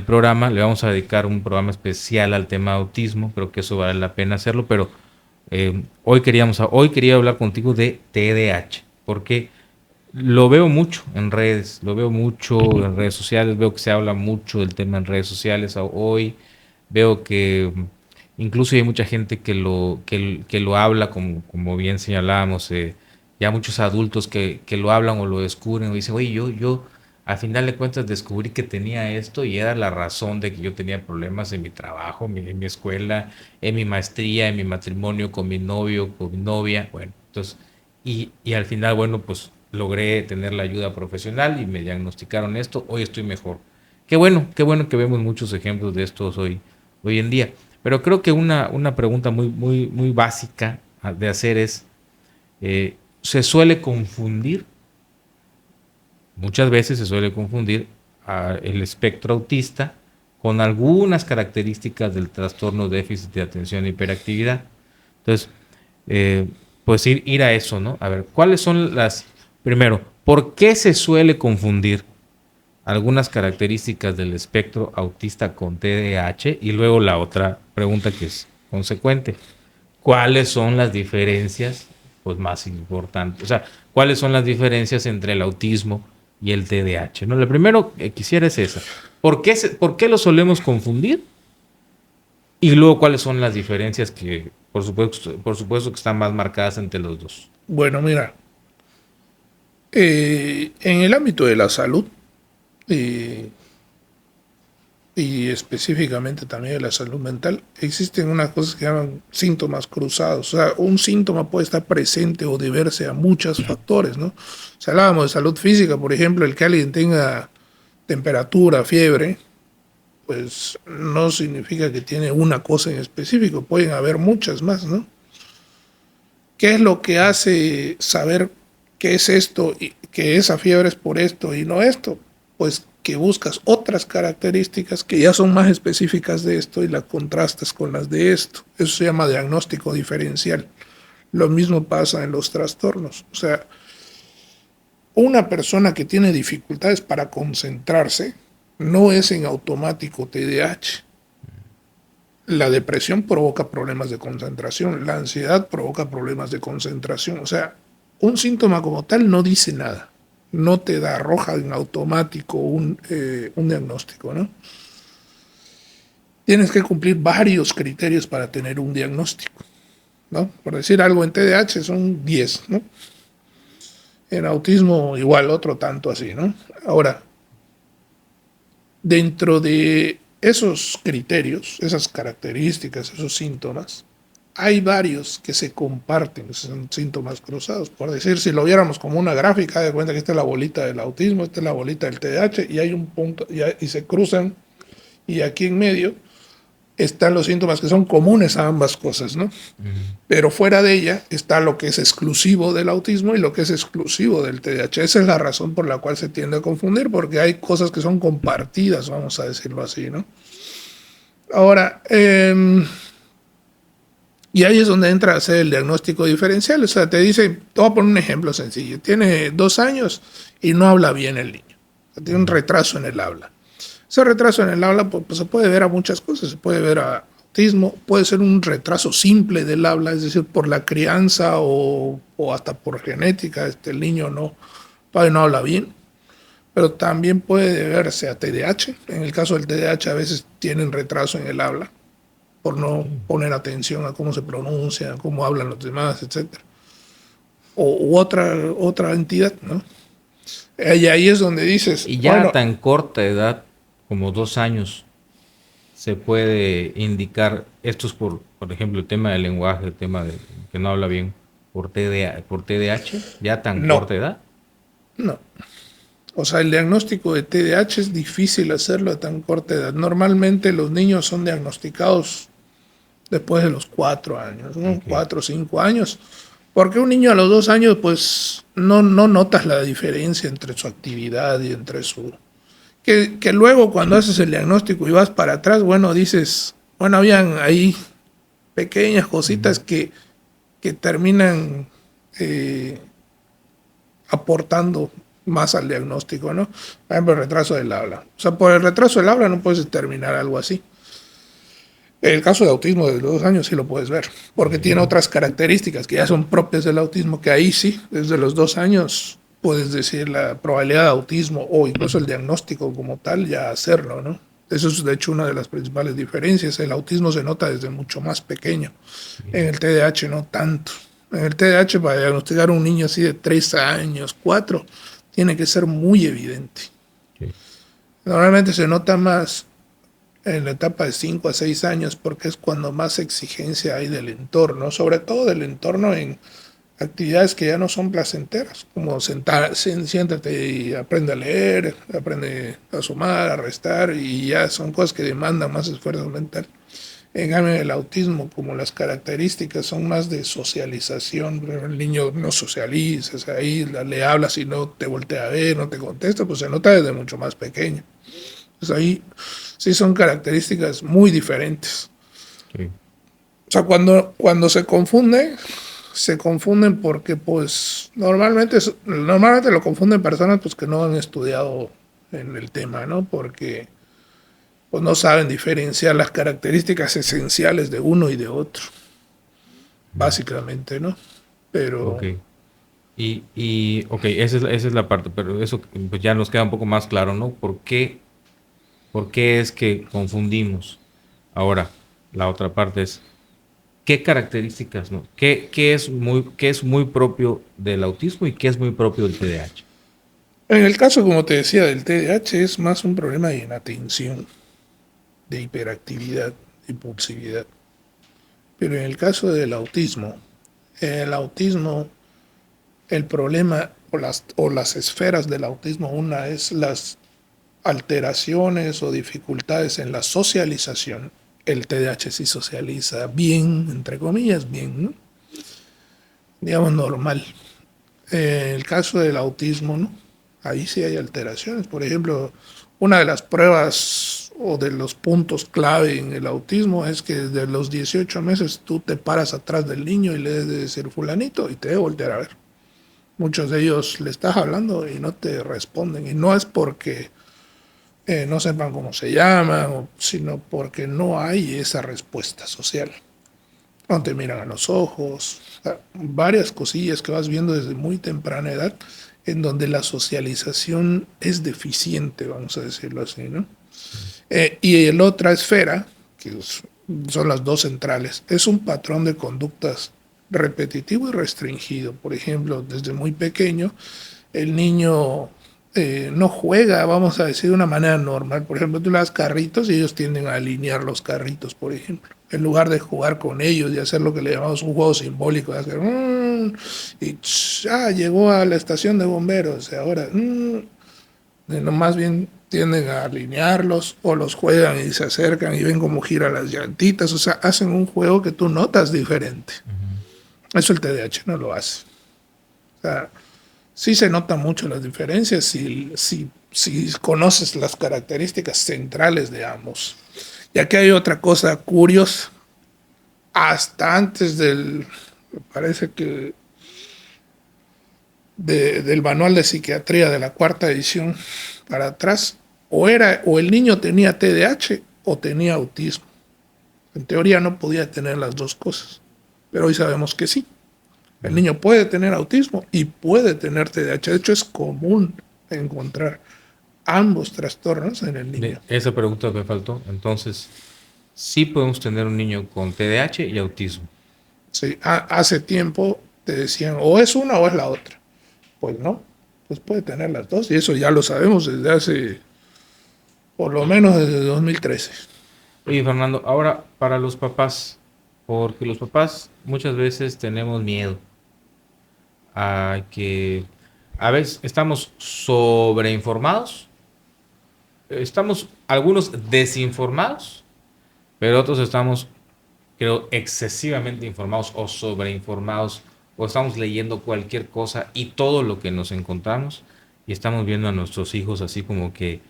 programa, le vamos a dedicar un programa especial al tema de autismo, creo que eso vale la pena hacerlo, pero hoy quería hablar contigo de TDAH, porque lo veo mucho en redes sociales, veo que se habla mucho del tema en redes sociales hoy, veo que Incluso hay mucha gente que lo habla, como bien señalábamos, ya muchos adultos que lo hablan o lo descubren o dicen, oye, yo al final de cuentas descubrí que tenía esto y era la razón de que yo tenía problemas en mi trabajo, en mi escuela, en mi maestría, en mi matrimonio, con mi novio, con mi novia. Bueno, entonces, y al final, bueno, pues logré tener la ayuda profesional y me diagnosticaron esto, hoy estoy mejor. Qué bueno que vemos muchos ejemplos de estos hoy en día. Pero creo que una pregunta muy básica de hacer es, se suele confundir, muchas veces se suele confundir el espectro autista con algunas características del trastorno déficit de atención e hiperactividad. Entonces, eh, pues ir a eso, ¿no? A ver, ¿cuáles son primero, ¿por qué se suele confundir algunas características del espectro autista con TDAH? Y luego la otra pregunta que es consecuente, ¿cuáles son las diferencias pues más importantes? O sea, ¿cuáles son las diferencias entre el autismo y el TDAH? ¿No? Lo primero que quisiera es esa. ¿Por qué lo solemos confundir? Y luego, ¿cuáles son las diferencias que, por supuesto que están más marcadas entre los dos? Bueno, mira, en el ámbito de la salud, eh, y específicamente también de la salud mental, existen unas cosas que llaman síntomas cruzados. O sea, un síntoma puede estar presente o deberse a muchos factores, ¿no? Si hablábamos de salud física, por ejemplo, el que alguien tenga temperatura, fiebre, pues no significa que tiene una cosa en específico, pueden haber muchas más, ¿no? ¿Qué es lo que hace saber qué es esto y que esa fiebre es por esto y no esto? Pues que buscas otras características que ya son más específicas de esto y las contrastas con las de esto. Eso se llama diagnóstico diferencial. Lo mismo pasa en los trastornos. O sea, una persona que tiene dificultades para concentrarse no es en automático TDAH. La depresión provoca problemas de concentración, la ansiedad provoca problemas de concentración. O sea, un síntoma como tal no dice nada, no te da, arroja en automático un diagnóstico, ¿no? Tienes que cumplir varios criterios para tener un diagnóstico, ¿no? Por decir algo, en TDAH son 10, ¿no? En autismo igual, otro tanto así, ¿no? Ahora, dentro de esos criterios, esas características, esos síntomas, hay varios que se comparten, son síntomas cruzados. Por decir, si lo viéramos como una gráfica, de cuenta que esta es la bolita del autismo, esta es la bolita del TDAH, y hay un punto, y se cruzan, y aquí en medio están los síntomas que son comunes a ambas cosas, ¿no? Pero fuera de ella está lo que es exclusivo del autismo y lo que es exclusivo del TDAH. Esa es la razón por la cual se tiende a confundir, porque hay cosas que son compartidas, vamos a decirlo así, ¿no? Ahora, y ahí es donde entra a hacer el diagnóstico diferencial. O sea, te dice, te voy a poner un ejemplo sencillo. Tiene 2 años y no habla bien el niño. O sea, tiene un retraso en el habla. Ese retraso en el habla pues, se puede ver a muchas cosas. Se puede ver a autismo, puede ser un retraso simple del habla, es decir, por la crianza o hasta por genética. El niño no habla bien. Pero también puede deberse a TDAH. En el caso del TDAH a veces tienen retraso en el habla por no poner atención a cómo se pronuncia, cómo hablan los demás, etc. U otra entidad, ¿no? Y ahí es donde dices... Y ya a tan corta edad, como 2 años, se puede indicar, esto es por ejemplo, el tema del lenguaje, el tema de que no habla bien, por TDAH, ya tan corta edad. No. O sea, el diagnóstico de TDAH es difícil hacerlo a tan corta edad. Normalmente los niños son diagnosticados después de los 4 años, ¿no? Okay. 4 o 5 años. Porque un niño a los 2 años, pues, no notas la diferencia entre su actividad y entre su... Que luego cuando haces el diagnóstico y vas para atrás, bueno, dices, bueno, habían ahí pequeñas cositas que terminan aportando más al diagnóstico, ¿no? Por ejemplo, el retraso del habla. O sea, por el retraso del habla no puedes determinar algo así. El caso de autismo desde los 2 años sí lo puedes ver, porque tiene otras características que ya son propias del autismo, que ahí sí, desde los 2 años puedes decir la probabilidad de autismo o incluso el diagnóstico como tal, ya hacerlo, ¿no? Eso es de hecho una de las principales diferencias. El autismo se nota desde mucho más pequeño. En el TDAH no tanto. En el TDAH para diagnosticar a un niño así de 3 años, 4, tiene que ser muy evidente. Sí. Normalmente se nota más en la etapa de 5 a 6 años porque es cuando más exigencia hay del entorno, sobre todo del entorno en actividades que ya no son placenteras, como siéntate y aprende a leer, aprende a sumar, a restar, y ya son cosas que demandan más esfuerzo mental. En cambio, el autismo, como las características son más de socialización, el niño no socializa, se aísla, le hablas y no te voltea a ver, no te contesta, pues se nota desde mucho más pequeño. Pues ahí sí son características muy diferentes. Sí. O sea, cuando se confunden porque pues normalmente lo confunden personas pues que no han estudiado en el tema, ¿no? Porque pues no saben diferenciar las características esenciales de uno y de otro, básicamente, ¿no? Pero Ok. Ok, esa es la parte, pero eso pues ya nos queda un poco más claro, ¿no? ¿Por qué es que confundimos? Ahora, la otra parte es, ¿qué características, no? Qué es muy propio del autismo y qué es muy propio del TDAH? en el caso, como te decía, del TDAH es más un problema de inatención, de hiperactividad, de impulsividad. Pero en el caso del autismo, el autismo, el problema o las esferas del autismo, una es las alteraciones o dificultades en la socialización. El TDAH sí socializa bien, entre comillas, bien, ¿no? Digamos normal. El caso del autismo, ¿no? Ahí sí hay alteraciones. Por ejemplo, una de las pruebas o de los puntos clave en el autismo es que desde los 18 meses tú te paras atrás del niño y le debes de decir fulanito y te debe voltear a ver. Muchos de ellos le estás hablando y no te responden. Y no es porque no sepan cómo se llaman, sino porque no hay esa respuesta social. No te miran a los ojos, o sea, varias cosillas que vas viendo desde muy temprana edad en donde la socialización es deficiente, vamos a decirlo así, ¿no? Y la otra esfera, son las dos centrales, es un patrón de conductas repetitivo y restringido. Por ejemplo, desde muy pequeño, el niño no juega, vamos a decir, de una manera normal. Por ejemplo, tú le das carritos y ellos tienden a alinear los carritos, por ejemplo. En lugar de jugar con ellos y hacer lo que le llamamos un juego simbólico, de hacer llegó a la estación de bomberos, y ahora no, más bien tienden a alinearlos o los juegan y se acercan y ven cómo giran las llantitas, o sea, hacen un juego que tú notas diferente. Eso el TDAH no lo hace. O sea, sí se notan mucho las diferencias si conoces las características centrales de ambos. Ya que hay otra cosa curiosa, hasta antes me parece que del manual de psiquiatría de la cuarta edición para atrás, o el niño tenía TDAH o tenía autismo. En teoría no podía tener las dos cosas, pero hoy sabemos que sí. El niño puede tener autismo y puede tener TDAH. De hecho, es común encontrar ambos trastornos en el niño. Esa pregunta me faltó. Entonces, sí podemos tener un niño con TDAH y autismo. Sí, hace tiempo te decían o es una o es la otra. Pues no, pues puede tener las dos y eso ya lo sabemos desde hace, por lo menos desde 2013. Oye, Fernando, ahora para los papás, porque los papás muchas veces tenemos miedo a que a veces estamos sobreinformados, estamos algunos desinformados, pero otros estamos, creo, excesivamente informados o sobreinformados, o estamos leyendo cualquier cosa y todo lo que nos encontramos y estamos viendo a nuestros hijos así como que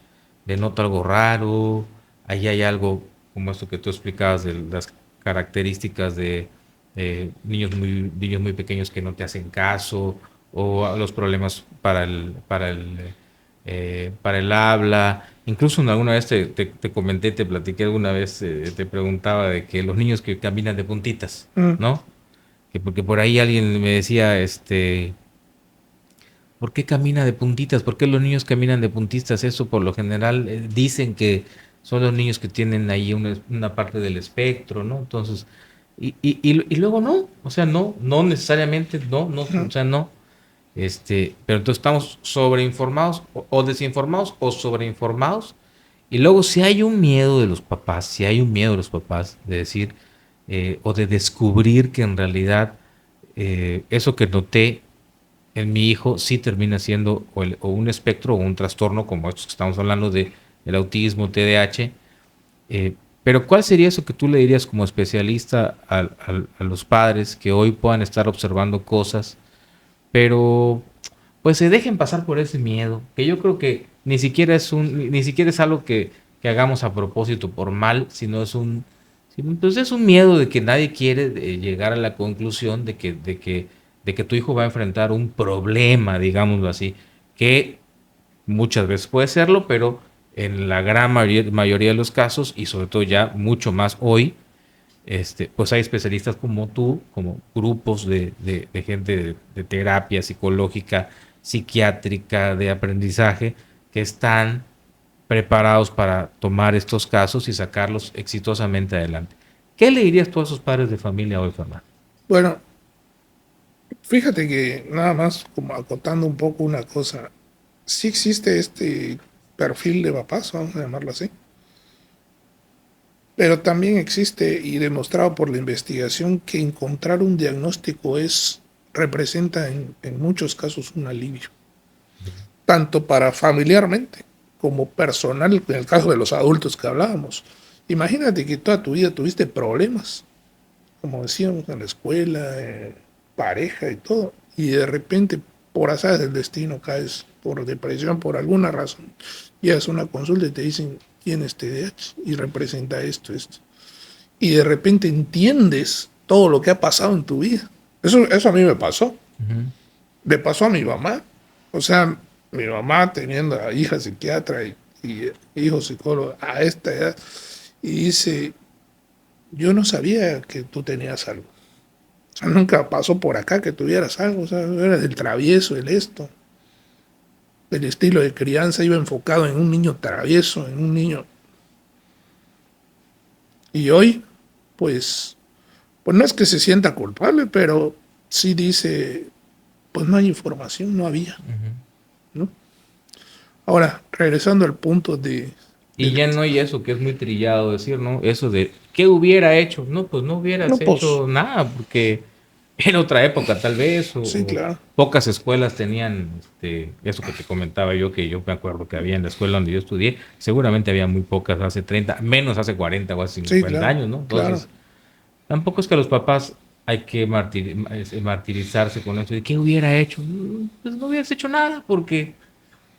denota algo raro, ahí hay algo como esto que tú explicabas de las características de niños muy pequeños que no te hacen caso, o los problemas para el habla. Incluso alguna vez te comenté, te platiqué alguna vez, te preguntaba de que los niños que caminan de puntitas, Mm. ¿no? Que porque por ahí alguien me decía, ¿por qué camina de puntitas? ¿Por qué los niños caminan de puntitas? Eso por lo general dicen que son los niños que tienen ahí una parte del espectro, ¿no? Entonces, y luego no, o sea, no necesariamente, no, o sea, no. Pero entonces estamos sobreinformados o desinformados o sobreinformados. Y luego si hay un miedo de los papás, si hay un miedo de los papás de decir o de descubrir que en realidad eso que noté en mi hijo sí termina siendo o un espectro o un trastorno como estos que estamos hablando de el autismo, TDAH. Pero ¿cuál sería eso que tú le dirías como especialista a los padres que hoy puedan estar observando cosas, pero pues se dejen pasar por ese miedo, que yo creo que ni siquiera es algo que hagamos a propósito por mal, sino pues es un miedo de que nadie quiere llegar a la conclusión de que tu hijo va a enfrentar un problema, digámoslo así, que muchas veces puede serlo, pero en la gran mayoría de los casos, y sobre todo ya mucho más hoy, pues hay especialistas como tú, como grupos de gente de terapia psicológica, psiquiátrica, de aprendizaje, que están preparados para tomar estos casos y sacarlos exitosamente adelante. ¿Qué le dirías tú a esos padres de familia hoy, Fernando? Bueno, fíjate que nada más como acotando un poco una cosa, sí existe este perfil de papás, vamos a llamarlo así, pero también existe y demostrado por la investigación que encontrar un diagnóstico representa en muchos casos un alivio, tanto para familiarmente como personal, en el caso de los adultos que hablábamos. Imagínate que toda tu vida tuviste problemas, como decíamos, en la escuela, pareja y todo, y de repente, por azar del destino, caes por depresión, por alguna razón, llegas a una consulta y te dicen, tienes TDAH y representa esto. Y de repente entiendes todo lo que ha pasado en tu vida. Eso a mí me pasó. Uh-huh. Le pasó a mi mamá. O sea, mi mamá teniendo a hija psiquiatra y hijo psicólogo a esta edad, y dice, yo no sabía que tú tenías algo. O sea, nunca pasó por acá que tuvieras algo. O sea, eras el travieso, el esto. El estilo de crianza iba enfocado en un niño travieso, en un niño. Y hoy, pues no es que se sienta culpable, pero sí dice, pues no hay información, no había. ¿No? Ahora, regresando al punto Y del... ya no hay eso que es muy trillado decir, ¿no? Eso de, ¿qué hubiera hecho? No, pues no No, hubieras pues, hecho nada, porque era otra época tal vez, sí, o claro. pocas escuelas tenían eso que te comentaba yo, que yo me acuerdo que había en la escuela donde yo estudié, seguramente había muy pocas hace 30 menos hace 40 o hace Sí, 50 claro, años, ¿no? claro. Entonces, tampoco es que los papás hay que martirizarse con eso de, ¿qué hubiera hecho? Pues no hubieras hecho nada, porque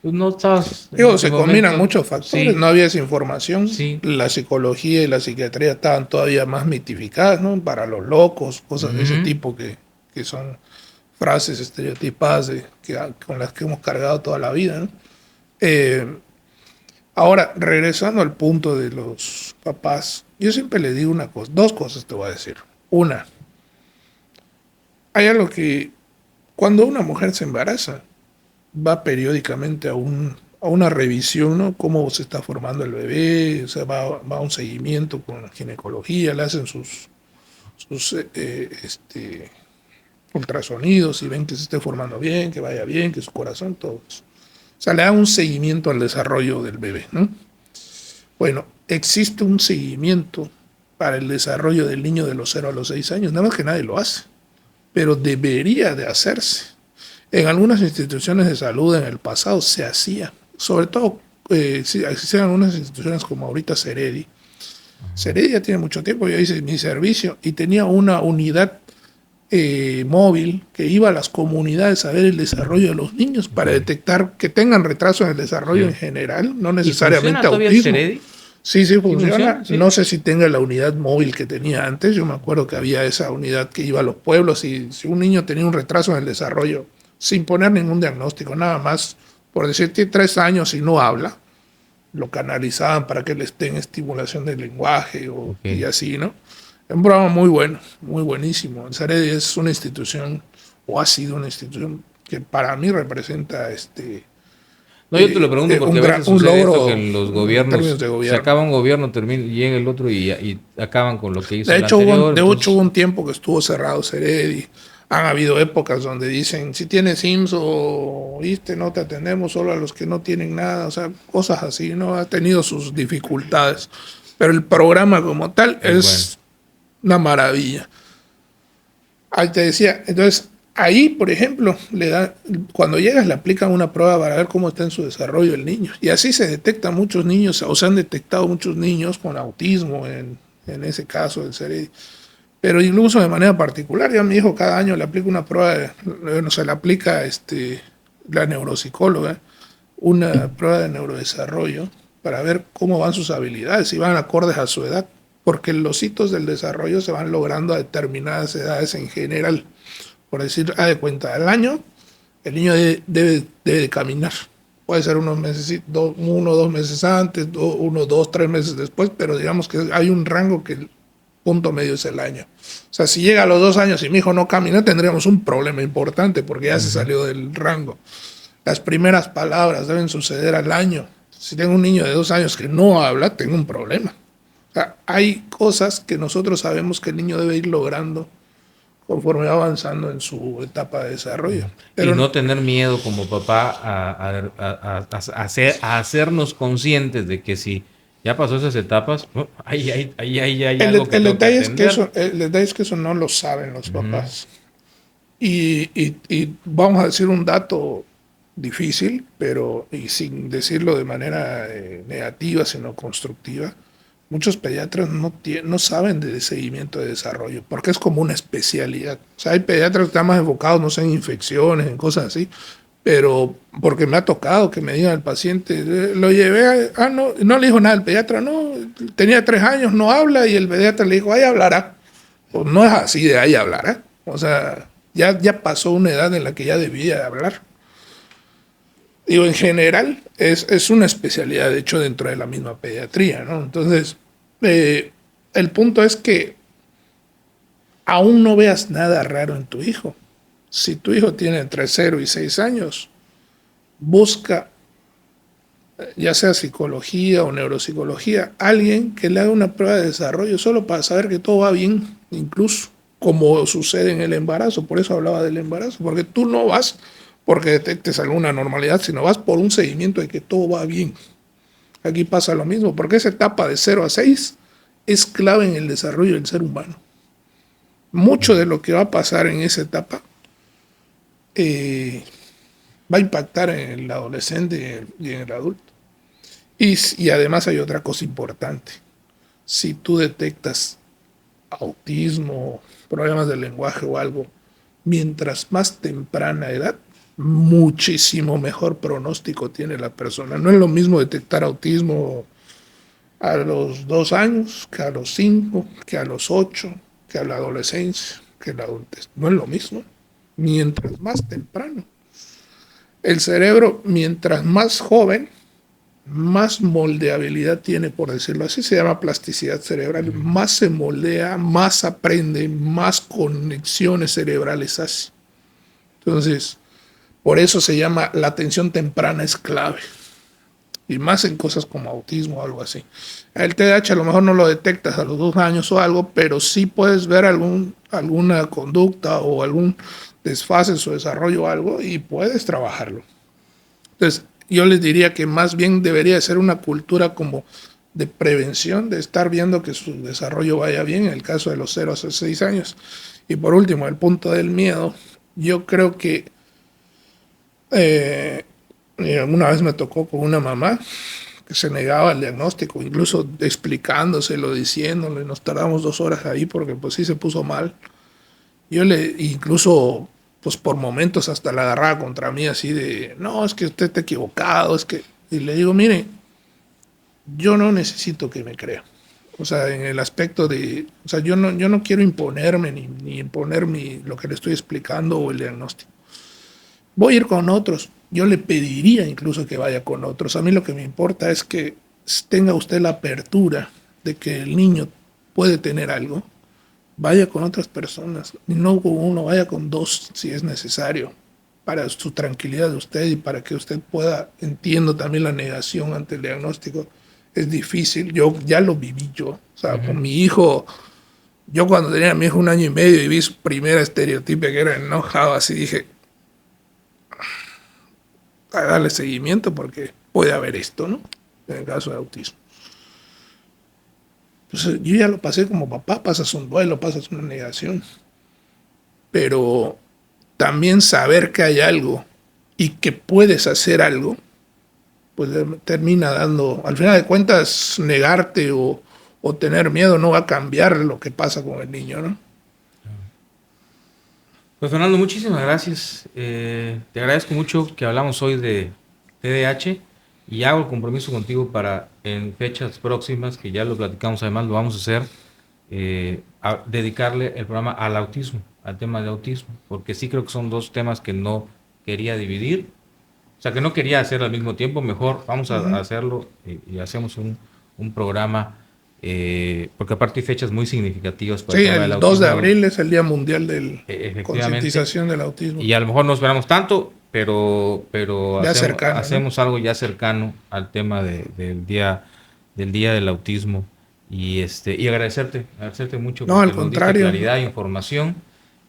pues, no estabas en Digo, ese se combinan momento, muchos factores, sí, no había esa información, sí. la psicología y la psiquiatría estaban todavía más mitificadas, ¿no? Para los locos, cosas de ese Ujú. tipo que son frases estereotipadas con las que hemos cargado toda la vida, ¿no? Eh, Ahora, regresando al punto de los papás, yo siempre le digo una cosa, dos cosas te voy a decir. Una, hay algo que cuando una mujer se embaraza, va periódicamente a una revisión, ¿no? Cómo se está formando el bebé, o sea, va a un seguimiento con la ginecología, le hacen sus ultrasonidos y ven que se esté formando bien, que vaya bien, que su corazón, todo eso. O sea, le da un seguimiento al desarrollo del bebé, ¿no? Bueno, existe un seguimiento para el desarrollo del niño de los 0 a los 6 años, nada más que nadie lo hace, pero debería de hacerse. En algunas instituciones de salud en el pasado se hacía, sobre todo si existían algunas instituciones como ahorita Ceredi. Ceredi ya tiene mucho tiempo, yo hice mi servicio y tenía una unidad móvil que iba a las comunidades a ver el desarrollo de los niños para Okay. detectar que tengan retraso en el desarrollo en Sí. general, no ¿Y necesariamente funciona todavía el autismo. Ceredi? Sí, sí ¿Sí funciona. funciona? No Sí. sé si tenga la unidad móvil que tenía antes. Yo me acuerdo que había esa unidad que iba a los pueblos y si un niño tenía un retraso en el desarrollo, sin poner ningún diagnóstico, nada más, por decir, tiene 3 años y no habla, lo canalizaban para que le esté en estimulación del lenguaje y Ok. así, ¿no? Es un programa muy bueno, muy buenísimo. El Saredi es una institución, o ha sido una institución, que para mí representa No, yo te lo pregunto porque a veces un sucede esto logro que en los en términos gobiernos de se gobierno. acaba un gobierno, termina, llega el otro y acaban con lo que hizo De el hecho, anterior. hubo Entonces, un tiempo que estuvo cerrado Seredi. Han habido épocas donde dicen, si tienes IMSS o ISSSTE, no te atendemos, solo a los que no tienen nada, o sea, cosas así, ¿no? Ha tenido sus dificultades. Pero el programa como tal es bueno. es una maravilla. Ahí te decía, entonces, ahí, por ejemplo, cuando llegas le aplican una prueba para ver cómo está en su desarrollo el niño. Y así se detectan muchos niños, o se han detectado muchos niños con autismo en ese caso del cerebro. Pero incluso de manera particular, yo a mi hijo cada año le aplico una prueba, no se le aplica la neuropsicóloga, una prueba de neurodesarrollo para ver cómo van sus habilidades, si van acordes a su edad, porque los hitos del desarrollo se van logrando a determinadas edades en general. Por decir, de cuenta, al año el niño debe caminar. Puede ser unos meses, 1 o 2 meses antes, 1, 2, 3 meses después, pero digamos que hay un rango que el punto medio es el año. O sea, si llega a los 2 años y mi hijo no camina, tendríamos un problema importante porque ya se salió del rango. Las primeras palabras deben suceder al año. Si tengo un niño de 2 años que no habla, tengo un problema. O sea, hay cosas que nosotros sabemos que el niño debe ir logrando conforme va avanzando en su etapa de desarrollo. Y Pero no tener miedo como papá a hacernos conscientes de que si ya pasó esas etapas, ahí hay algo que el tengo que detalle es que atender. eso no lo saben los papás. Y vamos a decir un dato difícil, pero y sin decirlo de manera negativa, sino constructiva. Muchos pediatras no saben de seguimiento de desarrollo, porque es como una especialidad. O sea, hay pediatras que están más enfocados, no sé, en infecciones, en cosas así, pero porque me ha tocado que me digan al paciente, lo llevé, no le dijo nada al pediatra, no, tenía 3 años, no habla, y el pediatra le dijo, ahí hablará. Pues no es así de ahí hablará. O sea, ya pasó una edad en la que ya debía hablar. Digo, en general es una especialidad, de hecho, dentro de la misma pediatría, ¿no? Entonces, el punto es que aún no veas nada raro en tu hijo. Si tu hijo tiene entre 0 y 6 años, busca, ya sea psicología o neuropsicología, alguien que le haga una prueba de desarrollo solo para saber que todo va bien, incluso como sucede en el embarazo. Por eso hablaba del embarazo, porque tú no vas porque detectes alguna normalidad, sino vas por un seguimiento de que todo va bien. Aquí pasa lo mismo, porque esa etapa de 0 a 6 es clave en el desarrollo del ser humano. Mucho de lo que va a pasar en esa etapa va a impactar en el adolescente y en el adulto. Y además hay otra cosa importante. Si tú detectas autismo, problemas del lenguaje o algo, mientras más temprana edad, muchísimo mejor pronóstico tiene la persona. No es lo mismo detectar autismo a los 2 años, que a los 5, que a los 8, que a la adolescencia, que a la adultez. No es lo mismo. Mientras más temprano. El cerebro, mientras más joven, más moldeabilidad tiene, por decirlo así, se llama plasticidad cerebral, más se moldea, más aprende, más conexiones cerebrales hace. Entonces, por eso se llama la atención temprana es clave. Y más en cosas como autismo o algo así. El TDAH a lo mejor no lo detectas a los 2 años o algo, pero sí puedes ver alguna conducta o algún desfase en su desarrollo o algo y puedes trabajarlo. Entonces, yo les diría que más bien debería ser una cultura como de prevención, de estar viendo que su desarrollo vaya bien en el caso de los 0 a 6 años. Y por último, el punto del miedo. Yo creo que una vez me tocó con una mamá que se negaba al diagnóstico, incluso explicándoselo, diciéndolo, y nos tardamos 2 horas ahí porque pues sí se puso mal. Yo incluso, pues por momentos hasta la agarraba contra mí así de, no, es que usted está equivocado, es que, y le digo, mire, yo no necesito que me crea. O sea, en el aspecto de, o sea, yo no quiero imponerme ni imponer lo que le estoy explicando o el diagnóstico. Voy a ir con otros. Yo le pediría incluso que vaya con otros. A mí lo que me importa es que tenga usted la apertura de que el niño puede tener algo. Vaya con otras personas. No con uno, vaya con dos si es necesario. para su tranquilidad de usted y para que usted pueda, entiendo también la negación ante el diagnóstico, es difícil. Yo ya lo viví yo. O sea, con mi hijo, yo cuando tenía a mi hijo 1 año y medio y vi su primera estereotipia que era enojado, así dije, a darle seguimiento porque puede haber esto, ¿no? En el caso de autismo. Entonces, yo ya lo pasé como papá, pasas un duelo, pasas una negación. Pero también saber que hay algo y que puedes hacer algo, pues termina dando, al final de cuentas, negarte o tener miedo no va a cambiar lo que pasa con el niño, ¿no? Pues Fernando, muchísimas gracias. Te agradezco mucho que hablamos hoy de TDAH y hago el compromiso contigo para en fechas próximas, que ya lo platicamos, además lo vamos a hacer, dedicarle el programa al autismo, al tema de autismo, porque sí creo que son dos temas que no quería dividir, o sea, que no quería hacer al mismo tiempo. Mejor vamos a hacerlo y hacemos un programa, porque aparte hay fechas muy significativas para Sí, el tema del el autismo. 2 de abril es el Día Mundial de Efectivamente. Concientización del Autismo. Y a lo mejor no esperamos tanto, pero Ya cercano, hacemos algo ya cercano al tema del día del autismo. Y agradecerte mucho No, al porque nos diste contrario. claridad e información.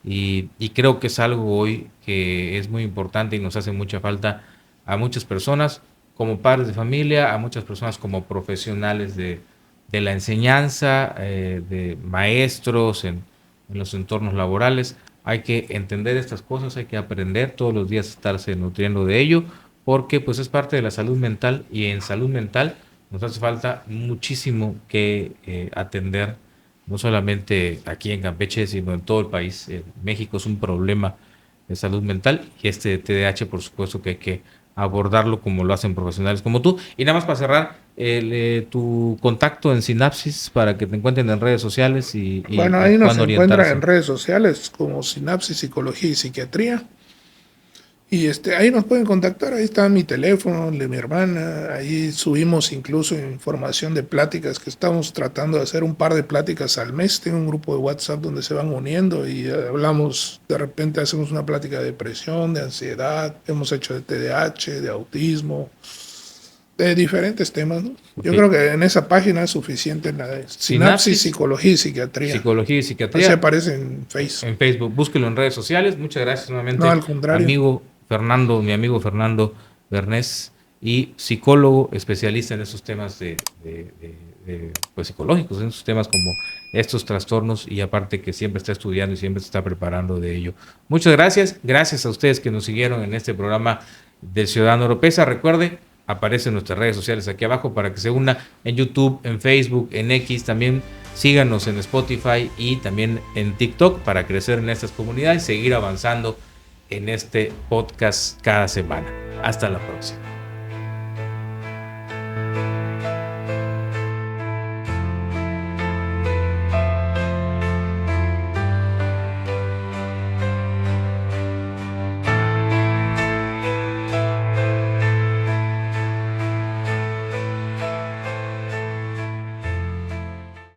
Y creo que es algo hoy que es muy importante y nos hace mucha falta a muchas personas como padres de familia, a muchas personas como profesionales de la enseñanza, de maestros en los entornos laborales. Hay que entender estas cosas, hay que aprender todos los días, estarse nutriendo de ello, porque pues es parte de la salud mental, y en salud mental nos hace falta muchísimo que atender, no solamente aquí en Campeche, sino en todo el país. México es un problema de salud mental, y este TDAH por supuesto que hay que abordarlo como lo hacen profesionales como tú. Y nada más para cerrar, tu contacto en Sinapsis para que te encuentren en redes sociales y Bueno, ahí nos cuándo encuentran orientarse. en redes sociales como Sinapsis Psicología y Psiquiatría. Y ahí nos pueden contactar, ahí está mi teléfono, el de mi hermana, ahí subimos incluso información de pláticas que estamos tratando de hacer, un par de pláticas al mes. Tengo un grupo de WhatsApp donde se van uniendo y hablamos, de repente hacemos una plática de depresión, de ansiedad, hemos hecho de TDAH, de autismo, de diferentes temas, ¿no? Yo creo que en esa página es suficiente, en la de Sinapsis Psicología y Psiquiatría. Psicología y Así Psiquiatría. aparece en Facebook. En Facebook, búsquelo en redes sociales. Muchas gracias nuevamente, No, al contrario. mi amigo Fernando Bernés, y psicólogo especialista en esos temas pues psicológicos, en esos temas como estos trastornos, y aparte que siempre está estudiando y siempre se está preparando de ello. Muchas gracias a ustedes que nos siguieron en este programa del Ciudadano Oropesa. Recuerde, aparecen nuestras redes sociales aquí abajo para que se una en YouTube, en Facebook, en X. También síganos en Spotify y también en TikTok para crecer en estas comunidades y seguir avanzando en este podcast cada semana. Hasta la próxima.